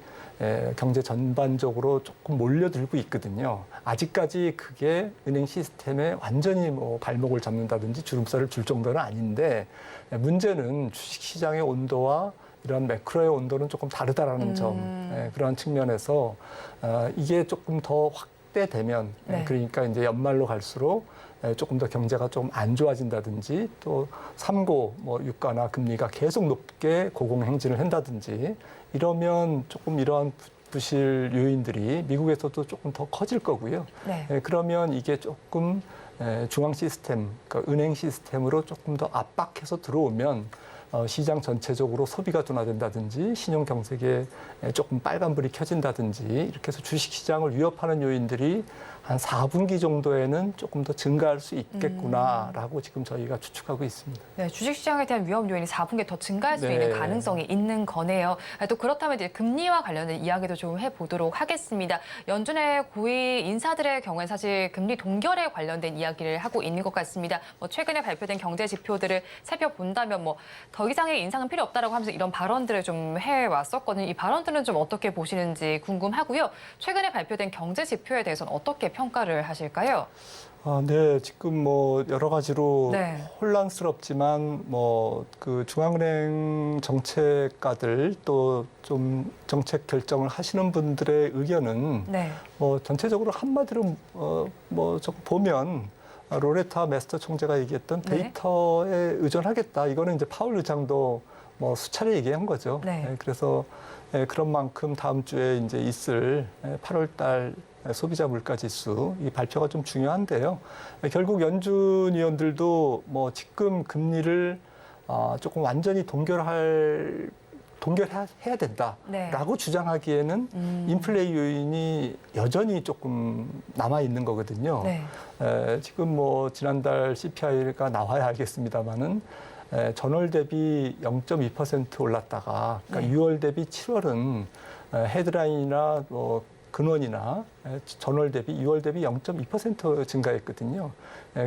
Speaker 6: 경제 전반적으로 조금 몰려들고 있거든요. 아직까지 그게 은행 시스템에 완전히 뭐 발목을 잡는다든지 주름살을 줄 정도는 아닌데 문제는 주식시장의 온도와 이런 매크로의 온도는 조금 다르다라는 점, 그러한 측면에서 이게 조금 더 확대되면
Speaker 2: 네.
Speaker 6: 그러니까 이제 연말로 갈수록 조금 더 경제가 좀 안 좋아진다든지 또 3고 뭐 유가나 금리가 계속 높게 고공행진을 한다든지 이러면 조금 이러한 부실 요인들이 미국에서도 조금 더 커질 거고요.
Speaker 2: 네.
Speaker 6: 그러면 이게 조금 중앙 시스템, 그러니까 은행 시스템으로 조금 더 압박해서 들어오면 시장 전체적으로 소비가 둔화된다든지 신용 경색에 조금 빨간불이 켜진다든지 이렇게 해서 주식시장을 위협하는 요인들이 한 4분기 정도에는 조금 더 증가할 수 있겠구나라고 지금 저희가 추측하고 있습니다.
Speaker 2: 네, 주식시장에 대한 위험 요인이 4분기에 더 증가할 수
Speaker 6: 네.
Speaker 2: 있는 가능성이 있는 거네요. 또 그렇다면 이제 금리와 관련된 이야기도 좀 해보도록 하겠습니다. 연준의 고위 인사들의 경우에 사실 금리 동결에 관련된 이야기를 하고 있는 것 같습니다. 뭐 최근에 발표된 경제 지표들을 살펴본다면 뭐 더 이상의 인상은 필요 없다라고 하면서 이런 발언들을 좀 해왔었거든요. 이 발언들은 좀 어떻게 보시는지 궁금하고요. 최근에 발표된 경제 지표에 대해서는 어떻게 평가를 하실까요?
Speaker 6: 네, 지금 뭐 여러 가지로
Speaker 2: 네.
Speaker 6: 혼란스럽지만 뭐 그 중앙은행 정책가들 또 좀 정책 결정을 하시는 분들의 의견은
Speaker 2: 네.
Speaker 6: 뭐 전체적으로 한마디로 뭐 좀 보면 로레타 메스터 총재가 얘기했던
Speaker 2: 네.
Speaker 6: 데이터에 의존하겠다. 이거는 이제 파월 의장도 뭐 수차례 얘기한 거죠.
Speaker 2: 네.
Speaker 6: 그래서 그런 만큼 다음 주에 이제 있을 8월 달 소비자 물가 지수 이 발표가 좀 중요한데요. 결국 연준 위원들도 뭐 지금 금리를 조금 완전히 동결해야 된다라고
Speaker 2: 네.
Speaker 6: 주장하기에는 인플레이 요인이 여전히 조금 남아 있는 거거든요.
Speaker 2: 네.
Speaker 6: 지금 뭐 지난달 CPI가 나와야 알겠습니다만은 전월 대비 0.2% 올랐다가 그러니까
Speaker 2: 네.
Speaker 6: 6월 대비 7월은 헤드라인이나 뭐 근원이나 전월 대비 6월 대비 0.2% 증가했거든요.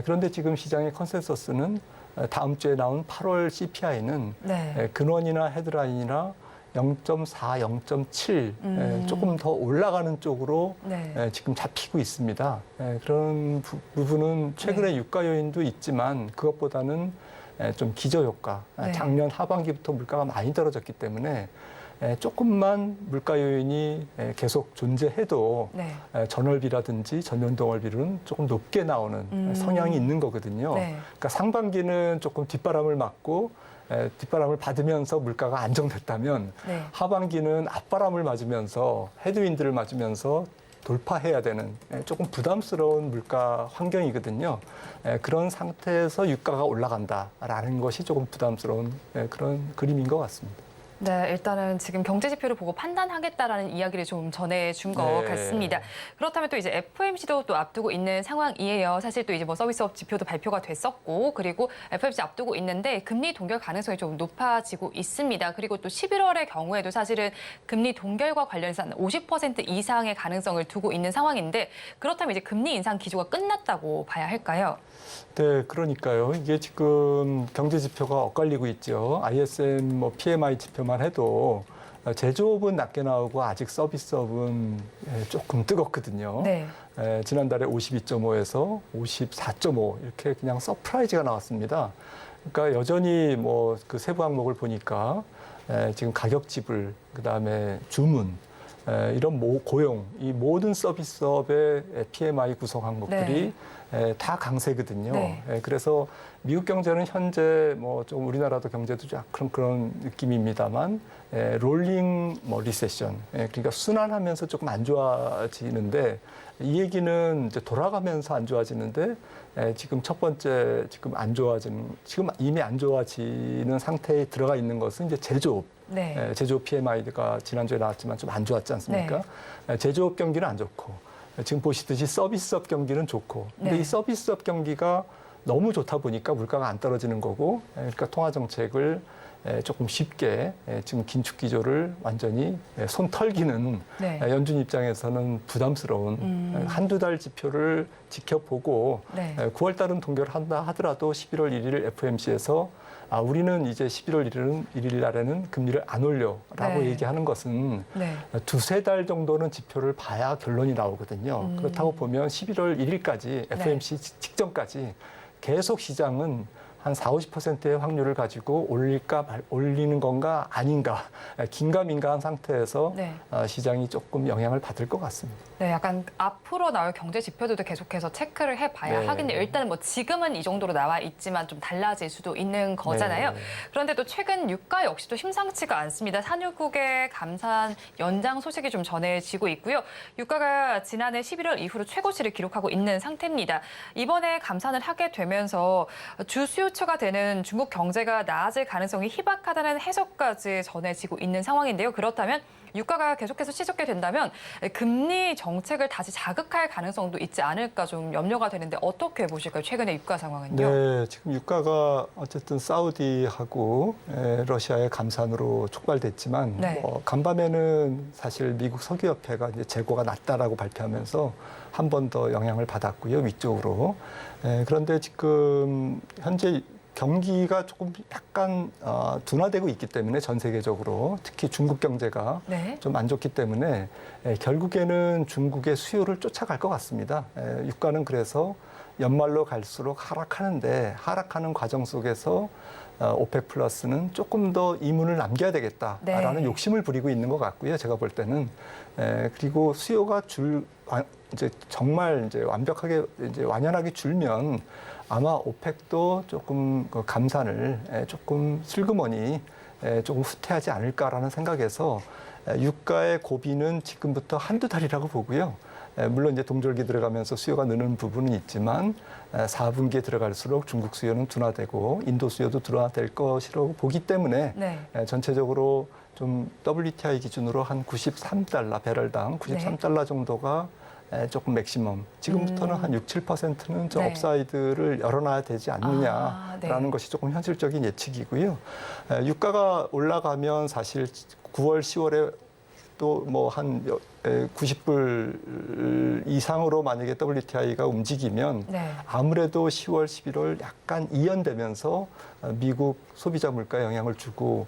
Speaker 6: 그런데 지금 시장의 컨센서스는 다음 주에 나온 8월 CPI는
Speaker 2: 네.
Speaker 6: 근원이나 헤드라인이나 0.4, 0.7 조금 더 올라가는 쪽으로
Speaker 2: 네.
Speaker 6: 지금 잡히고 있습니다. 그런 부분은 최근에
Speaker 2: 네.
Speaker 6: 유가 요인도 있지만 그것보다는 좀 기저효과.
Speaker 2: 네.
Speaker 6: 작년 하반기부터 물가가 많이 떨어졌기 때문에 조금만 물가 요인이 계속 존재해도
Speaker 2: 네.
Speaker 6: 전월비라든지 전년동월비는 조금 높게 나오는 성향이 있는 거거든요.
Speaker 2: 네.
Speaker 6: 그러니까 상반기는 조금 뒷바람을 맞고 뒷바람을 받으면서 물가가 안정됐다면
Speaker 2: 네.
Speaker 6: 하반기는 앞바람을 맞으면서 헤드윈드를 맞으면서 돌파해야 되는 조금 부담스러운 물가 환경이거든요. 그런 상태에서 유가가 올라간다라는 것이 조금 부담스러운 그런 그림인 것 같습니다.
Speaker 2: 네, 일단은 지금 경제 지표를 보고 판단하겠다라는 이야기를 좀 전해준 것
Speaker 6: 네.
Speaker 2: 같습니다. 그렇다면 또 이제 FOMC도 또 앞두고 있는 상황이에요. 사실 또 이제 뭐 서비스업 지표도 발표가 됐었고, 그리고 FOMC 앞두고 있는데 금리 동결 가능성이 좀 높아지고 있습니다. 그리고 또 11월의 경우에도 사실은 금리 동결과 관련해서 한 50% 이상의 가능성을 두고 있는 상황인데, 그렇다면 이제 금리 인상 기조가 끝났다고 봐야 할까요?
Speaker 6: 네, 그러니까요. 이게 지금 경제 지표가 엇갈리고 있죠. ISM 뭐 PMI 지표만 해도 제조업은 낮게 나오고 아직 서비스업은 조금 뜨겁거든요.
Speaker 2: 네.
Speaker 6: 지난달에 52.5에서 54.5 이렇게 그냥 서프라이즈가 나왔습니다. 그러니까 여전히 뭐 그 세부 항목을 보니까 지금 가격 지불, 그다음에 주문 이런 고용, 이 모든 서비스업의 PMI 구성 항목들이 다 강세거든요.
Speaker 2: 네.
Speaker 6: 그래서 미국 경제는 현재 뭐 좀 우리나라도 경제도 약간 그런 느낌입니다만 롤링 뭐 리세션, 그러니까 순환하면서 조금 안 좋아지는데 이 얘기는 이제 돌아가면서 안 좋아지는데 지금 첫 번째 지금 이미 안 좋아지는 상태에 들어가 있는 것은 이제 제조업.
Speaker 2: 네.
Speaker 6: 제조업 PMI가 지난주에 나왔지만 좀 안 좋았지 않습니까? 제조업 경기는 안 좋고 지금 보시듯이 서비스업 경기는 좋고 근데
Speaker 2: 네.
Speaker 6: 이 서비스업 경기가 너무 좋다 보니까 물가가 안 떨어지는 거고 그러니까 통화 정책을 조금 쉽게 지금 긴축 기조를 완전히 손 털기는
Speaker 2: 네.
Speaker 6: 연준 입장에서는 부담스러운 한두 달 지표를 지켜보고
Speaker 2: 네.
Speaker 6: 9월 달은 동결을 한다 하더라도 11월 1일 FOMC에서 우리는 이제 11월 1일 날에는 금리를 안 올려라고
Speaker 2: 네.
Speaker 6: 얘기하는 것은
Speaker 2: 네.
Speaker 6: 두세 달 정도는 지표를 봐야 결론이 나오거든요. 그렇다고 보면 11월 1일까지 FOMC 직전까지 계속 시장은 한 40~50%의 확률을 가지고 올리는 건가 아닌가 긴가민가한 상태에서
Speaker 2: 네.
Speaker 6: 시장이 조금 영향을 받을 것 같습니다.
Speaker 2: 네, 약간 앞으로 나올 경제 지표들도 계속해서 체크를 해봐야
Speaker 6: 네.
Speaker 2: 하겠네요. 일단은 뭐 지금은 이 정도로 나와 있지만 좀 달라질 수도 있는 거잖아요.
Speaker 6: 네.
Speaker 2: 그런데 또 최근 유가 역시도 심상치가 않습니다. 산유국의 감산 연장 소식이 좀 전해지고 있고요. 유가가 지난해 11월 이후로 최고치를 기록하고 있는 상태입니다. 이번에 감산을 하게 되면서 주 수요처가 되는 중국 경제가 나아질 가능성이 희박하다는 해석까지 전해지고 있는 상황인데요. 그렇다면 유가가 계속해서 치솟게 된다면 금리 정책을 다시 자극할 가능성도 있지 않을까 좀 염려가 되는데 어떻게 보실까요? 최근의 유가 상황은요?
Speaker 6: 네, 지금 유가가 어쨌든 사우디하고 러시아의 감산으로 촉발됐지만
Speaker 2: 네.
Speaker 6: 간밤에는 사실 미국 석유협회가 이제 재고가 낮다라고 발표하면서 한 번 더 영향을 받았고요, 위쪽으로. 그런데 지금 현재 경기가 조금 약간 둔화되고 있기 때문에 전 세계적으로 특히 중국 경제가
Speaker 2: 네.
Speaker 6: 좀 안 좋기 때문에 결국에는 중국의 수요를 쫓아갈 것 같습니다. 유가는 그래서 연말로 갈수록 하락하는데 하락하는 과정 속에서 오펙 플러스는 조금 더 이문을 남겨야 되겠다라는
Speaker 2: 네.
Speaker 6: 욕심을 부리고 있는 것 같고요. 제가 볼 때는 그리고 수요가 이제 정말 이제 완벽하게 이제 완연하게 줄면 아마 오펙도 조금 그 감산을 조금 슬그머니 조금 후퇴하지 않을까라는 생각에서 유가의 고비는 지금부터 한두 달이라고 보고요. 물론 이제 동절기 들어가면서 수요가 느는 부분은 있지만 4분기에 들어갈수록 중국 수요는 둔화되고 인도 수요도 둔화될 것이라고 보기 때문에
Speaker 2: 네.
Speaker 6: 전체적으로 좀 WTI 기준으로 한 93달러 배럴당 93달러 정도가 조금 맥시멈. 지금부터는 한 6~7%는 좀
Speaker 2: 네.
Speaker 6: 업사이드를 열어놔야 되지 않느냐라는
Speaker 2: 네.
Speaker 6: 것이 조금 현실적인 예측이고요. 유가가 올라가면 사실 9월, 10월에 또 뭐 한 90불 이상으로 만약에 WTI가 움직이면
Speaker 2: 네.
Speaker 6: 아무래도 10월, 11월 약간 이연되면서 미국 소비자 물가에 영향을 주고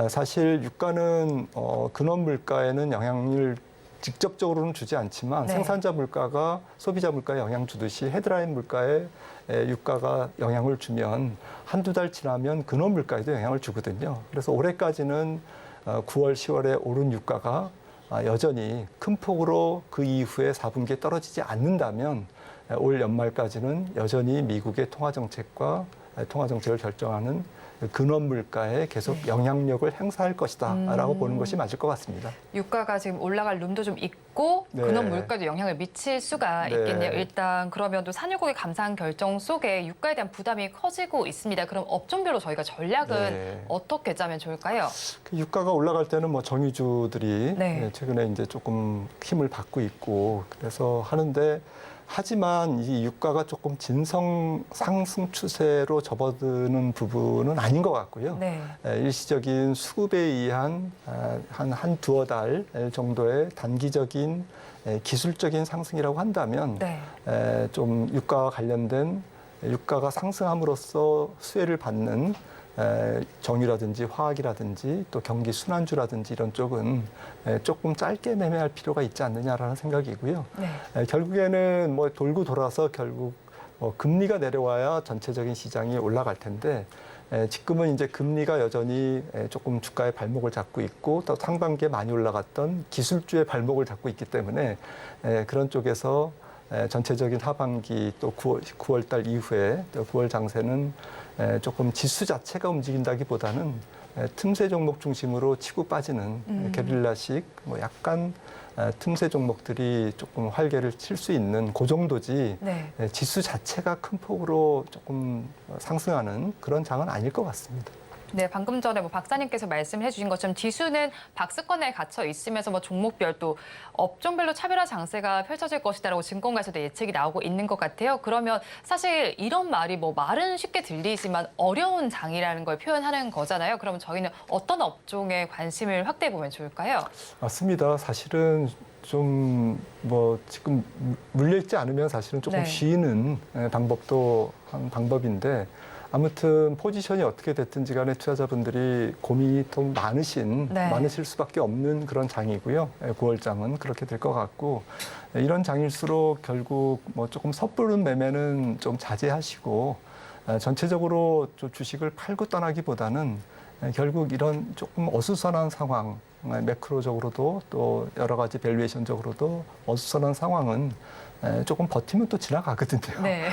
Speaker 6: 사실 유가는 근원 물가에는 영향을 직접적으로는 주지 않지만
Speaker 2: 네.
Speaker 6: 생산자 물가가 소비자 물가에 영향 주듯이 헤드라인 물가에 유가가 영향을 주면 한두 달 지나면 근원 물가에도 영향을 주거든요. 그래서 올해까지는 9월, 10월에 오른 유가가 여전히 큰 폭으로 그 이후에 4분기에 떨어지지 않는다면 올 연말까지는 여전히 미국의 통화정책과 통화정책을 결정하는 근원 물가에 계속 영향력을 행사할 것이다라고 보는 것이 맞을 것 같습니다.
Speaker 2: 유가가 지금 올라갈 룸도 좀 있고
Speaker 6: 네.
Speaker 2: 근원 물가도 영향을 미칠 수가
Speaker 6: 네.
Speaker 2: 있겠네요. 일단 그러면 또 산유국의 감산 결정 속에 유가에 대한 부담이 커지고 있습니다. 그럼 업종별로 저희가 전략은
Speaker 6: 네.
Speaker 2: 어떻게 짜면 좋을까요?
Speaker 6: 그 유가가 올라갈 때는 뭐 정유주들이
Speaker 2: 네.
Speaker 6: 최근에 이제 조금 힘을 받고 있고 그래서 하는데 하지만 이 유가가 조금 진성 상승 추세로 접어드는 부분은 아닌 것 같고요.
Speaker 2: 네.
Speaker 6: 일시적인 수급에 의한 한 두어 달 정도의 단기적인 기술적인 상승이라고 한다면
Speaker 2: 네.
Speaker 6: 좀 유가와 관련된 유가가 상승함으로써 수혜를 받는 정유라든지 화학이라든지 또 경기 순환주라든지 이런 쪽은 조금 짧게 매매할 필요가 있지 않느냐라는 생각이고요.
Speaker 2: 네.
Speaker 6: 결국에는 뭐 돌고 돌아서 결국 금리가 내려와야 전체적인 시장이 올라갈 텐데 지금은 이제 금리가 여전히 조금 주가의 발목을 잡고 있고 또 상반기에 많이 올라갔던 기술주의 발목을 잡고 있기 때문에 그런 쪽에서 전체적인 하반기 또 9월 달 이후에 또 9월 장세는 조금 지수 자체가 움직인다기보다는 틈새 종목 중심으로 치고 빠지는 게릴라식 뭐 약간 틈새 종목들이 조금 활개를 칠 수 있는 그 정도지
Speaker 2: 네.
Speaker 6: 지수 자체가 큰 폭으로 조금 상승하는 그런 장은 아닐 것 같습니다.
Speaker 2: 네, 방금 전에 박사님께서 말씀해 주신 것처럼 지수는 박스권에 갇혀 있으면서 종목별 또 업종별로 차별화 장세가 펼쳐질 것이다라고 증권가에서도 예측이 나오고 있는 것 같아요. 그러면 사실 이런 말이 말은 쉽게 들리지만 어려운 장이라는 걸 표현하는 거잖아요. 그럼 저희는 어떤 업종에 관심을 확대해 보면 좋을까요?
Speaker 6: 맞습니다. 사실은 좀 지금 물려있지 않으면 사실은 조금
Speaker 2: 네.
Speaker 6: 쉬는 방법도 한 방법인데 아무튼 포지션이 어떻게 됐든지 간에 투자자분들이 고민이 좀 많으실 수밖에 없는 그런 장이고요. 9월장은 그렇게 될 것 같고 이런 장일수록 결국 조금 섣부른 매매는 좀 자제하시고 전체적으로 주식을 팔고 떠나기보다는 결국 이런 조금 어수선한 상황, 매크로적으로도 또 여러 가지 밸류에이션적으로도 어수선한 상황은 조금 버티면 또 지나가거든요.
Speaker 2: 네.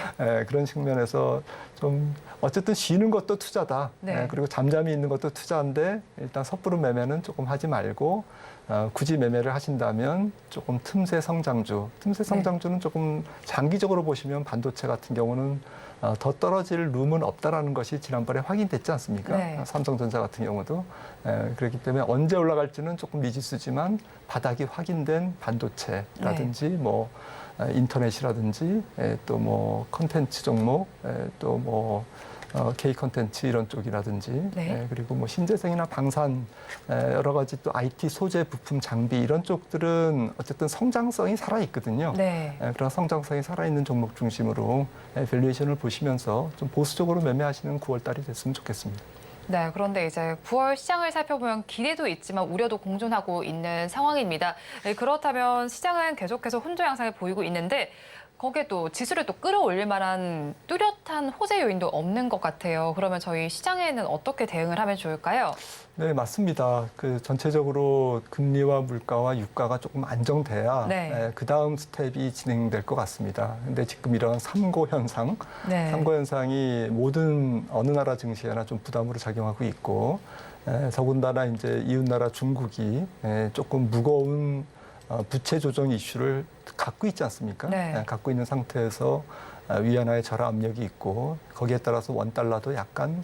Speaker 6: 그런 측면에서 좀 어쨌든 쉬는 것도 투자다.
Speaker 2: 네.
Speaker 6: 그리고 잠잠히 있는 것도 투자인데 일단 섣부른 매매는 조금 하지 말고 굳이 매매를 하신다면 조금 틈새 성장주는 조금 장기적으로 보시면 반도체 같은 경우는 더 떨어질 룸은 없다라는 것이 지난번에 확인됐지 않습니까?
Speaker 2: 네.
Speaker 6: 삼성전자 같은 경우도 그렇기 때문에 언제 올라갈지는 조금 미지수지만 바닥이 확인된 반도체라든지 인터넷이라든지 또 컨텐츠 종목 또 K 컨텐츠 이런 쪽이라든지
Speaker 2: 네.
Speaker 6: 그리고 신재생이나 방산 여러 가지 또 IT 소재 부품 장비 이런 쪽들은 어쨌든 성장성이 살아 있거든요.
Speaker 2: 네.
Speaker 6: 그런 성장성이 살아있는 종목 중심으로 밸류에이션을 보시면서 좀 보수적으로 매매하시는 9월달이 됐으면 좋겠습니다.
Speaker 2: 네, 그런데 이제 9월 시장을 살펴보면 기대도 있지만 우려도 공존하고 있는 상황입니다. 네, 그렇다면 시장은 계속해서 혼조 양상을 보이고 있는데 거기에 또 지수를 또 끌어올릴 만한 뚜렷한 호재 요인도 없는 것 같아요. 그러면 저희 시장에는 어떻게 대응을 하면 좋을까요?
Speaker 6: 네, 맞습니다. 금리와 물가와 유가가 조금 안정돼야
Speaker 2: 네.
Speaker 6: 그 다음 스텝이 진행될 것 같습니다. 근데 지금 이런 삼고 현상이 모든 어느 나라 증시에나 좀 부담으로 작용하고 있고 더군다나 이제 이웃나라 중국이 조금 무거운 부채 조정 이슈를 갖고 있지 않습니까?
Speaker 2: 네.
Speaker 6: 갖고 있는 상태에서 위안화의 절하 압력이 있고 거기에 따라서 원달러도 약간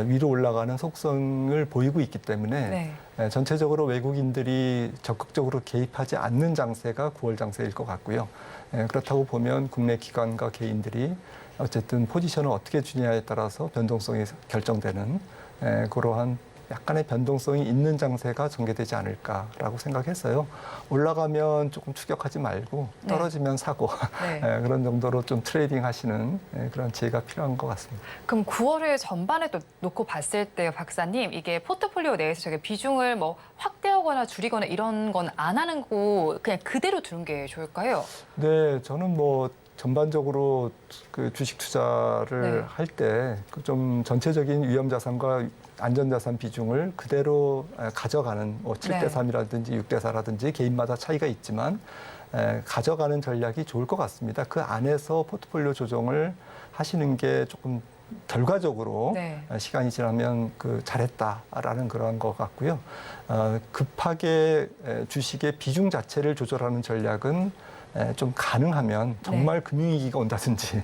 Speaker 6: 위로 올라가는 속성을 보이고 있기 때문에 전체적으로 외국인들이 적극적으로 개입하지 않는 장세가 9월 장세일 것 같고요. 그렇다고 보면 국내 기관과 개인들이 어쨌든 포지션을 어떻게 주냐에 따라서 변동성이 결정되는 그러한 약간의 변동성이 있는 장세가 전개되지 않을까라고 생각했어요. 올라가면 조금 추격하지 말고 떨어지면 사고 그런 정도로 좀 트레이딩 하시는 그런 지혜가 필요한 것 같습니다.
Speaker 2: 그럼 9월을 전반에 또 놓고 봤을 때 박사님 이게 포트폴리오 내에서 저게 비중을 확대하거나 줄이거나 이런 건 안 하는 거 그냥 그대로 두는 게 좋을까요?
Speaker 6: 네, 저는 전반적으로 그 주식 투자를 할 때 좀 전체적인 위험 자산과 안전자산 비중을 그대로 가져가는 7대 3이라든지 6대 4라든지 개인마다 차이가 있지만 가져가는 전략이 좋을 것 같습니다. 그 안에서 포트폴리오 조정을 하시는 게 조금 결과적으로 시간이 지나면 잘했다라는 그런 것 같고요. 급하게 주식의 비중 자체를 조절하는 전략은 좀 가능하면 정말 금융위기가 온다든지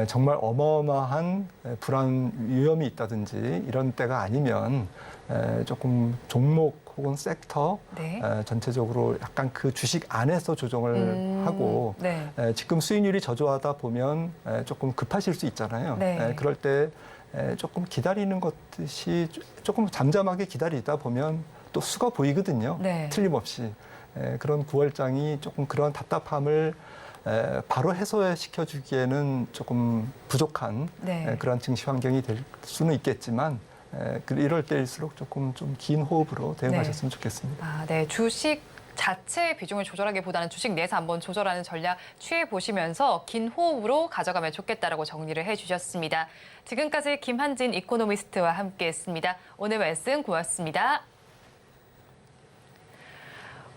Speaker 6: 정말 어마어마한 불안 위험이 있다든지 이런 때가 아니면 조금 종목 혹은 섹터 전체적으로 약간 그 주식 안에서 조정을 하고 지금 수익률이 저조하다 보면 조금 급하실 수 있잖아요. 그럴 때 조금 기다리는 것이 조금 잠잠하게 기다리다 보면 또 수가 보이거든요. 틀림없이. 그런 9월장이 조금 그런 답답함을 바로 해소시켜주기에는 조금 부족한 그런 증시 환경이 될 수는 있겠지만 이럴 때일수록 조금 좀 긴 호흡으로 대응하셨으면 좋겠습니다.
Speaker 2: 주식 자체의 비중을 조절하기보다는 주식 내에서 한번 조절하는 전략 취해보시면서 긴 호흡으로 가져가면 좋겠다라고 정리를 해주셨습니다. 지금까지 김한진 이코노미스트와 함께했습니다. 오늘 말씀 고맙습니다.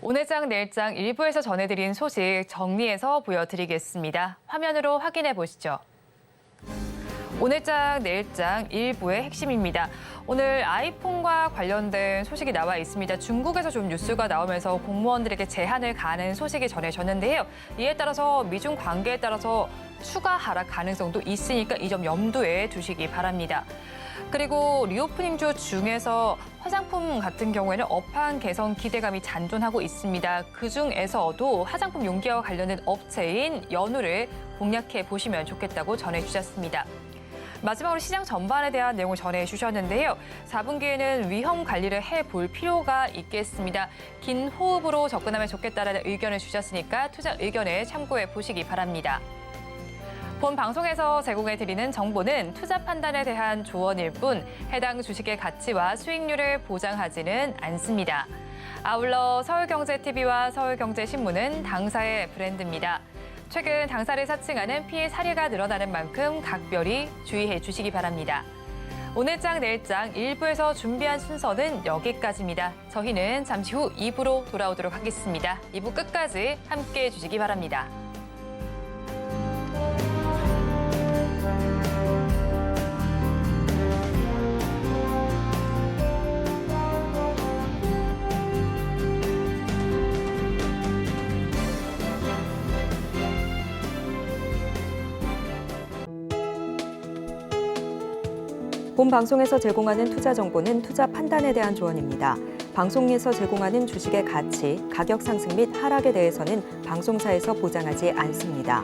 Speaker 2: 오늘 장 내일 장 일부에서 전해드린 소식 정리해서 보여드리겠습니다. 화면으로 확인해 보시죠. 오늘 장 내일 장 일부의 핵심입니다. 오늘 아이폰과 관련된 소식이 나와 있습니다. 중국에서 좀 뉴스가 나오면서 공무원들에게 제한을 가하는 소식이 전해졌는데요. 이에 따라서 미중 관계에 따라서 추가 하락 가능성도 있으니까 이 점 염두에 두시기 바랍니다. 그리고 리오프닝주 중에서 화장품 같은 경우에는 업황 개선 기대감이 잔존하고 있습니다. 그중에서도 화장품 용기와 관련된 업체인 연우를 공략해 보시면 좋겠다고 전해주셨습니다. 마지막으로 시장 전반에 대한 내용을 전해주셨는데요. 4분기에는 위험 관리를 해볼 필요가 있겠습니다. 긴 호흡으로 접근하면 좋겠다라는 의견을 주셨으니까 투자 의견을 참고해 보시기 바랍니다. 본 방송에서 제공해드리는 정보는 투자 판단에 대한 조언일 뿐 해당 주식의 가치와 수익률을 보장하지는 않습니다. 아울러 서울경제TV와 서울경제신문은 당사의 브랜드입니다. 최근 당사를 사칭하는 피해 사례가 늘어나는 만큼 각별히 주의해 주시기 바랍니다. 오늘장 내일장 1부에서 준비한 순서는 여기까지입니다. 저희는 잠시 후 2부로 돌아오도록 하겠습니다. 2부 끝까지 함께해 주시기 바랍니다.
Speaker 1: 본 방송에서 제공하는 투자 정보는 투자 판단에 대한 조언입니다. 방송에서 제공하는 주식의 가치, 가격 상승 및 하락에 대해서는 방송사에서 보장하지 않습니다.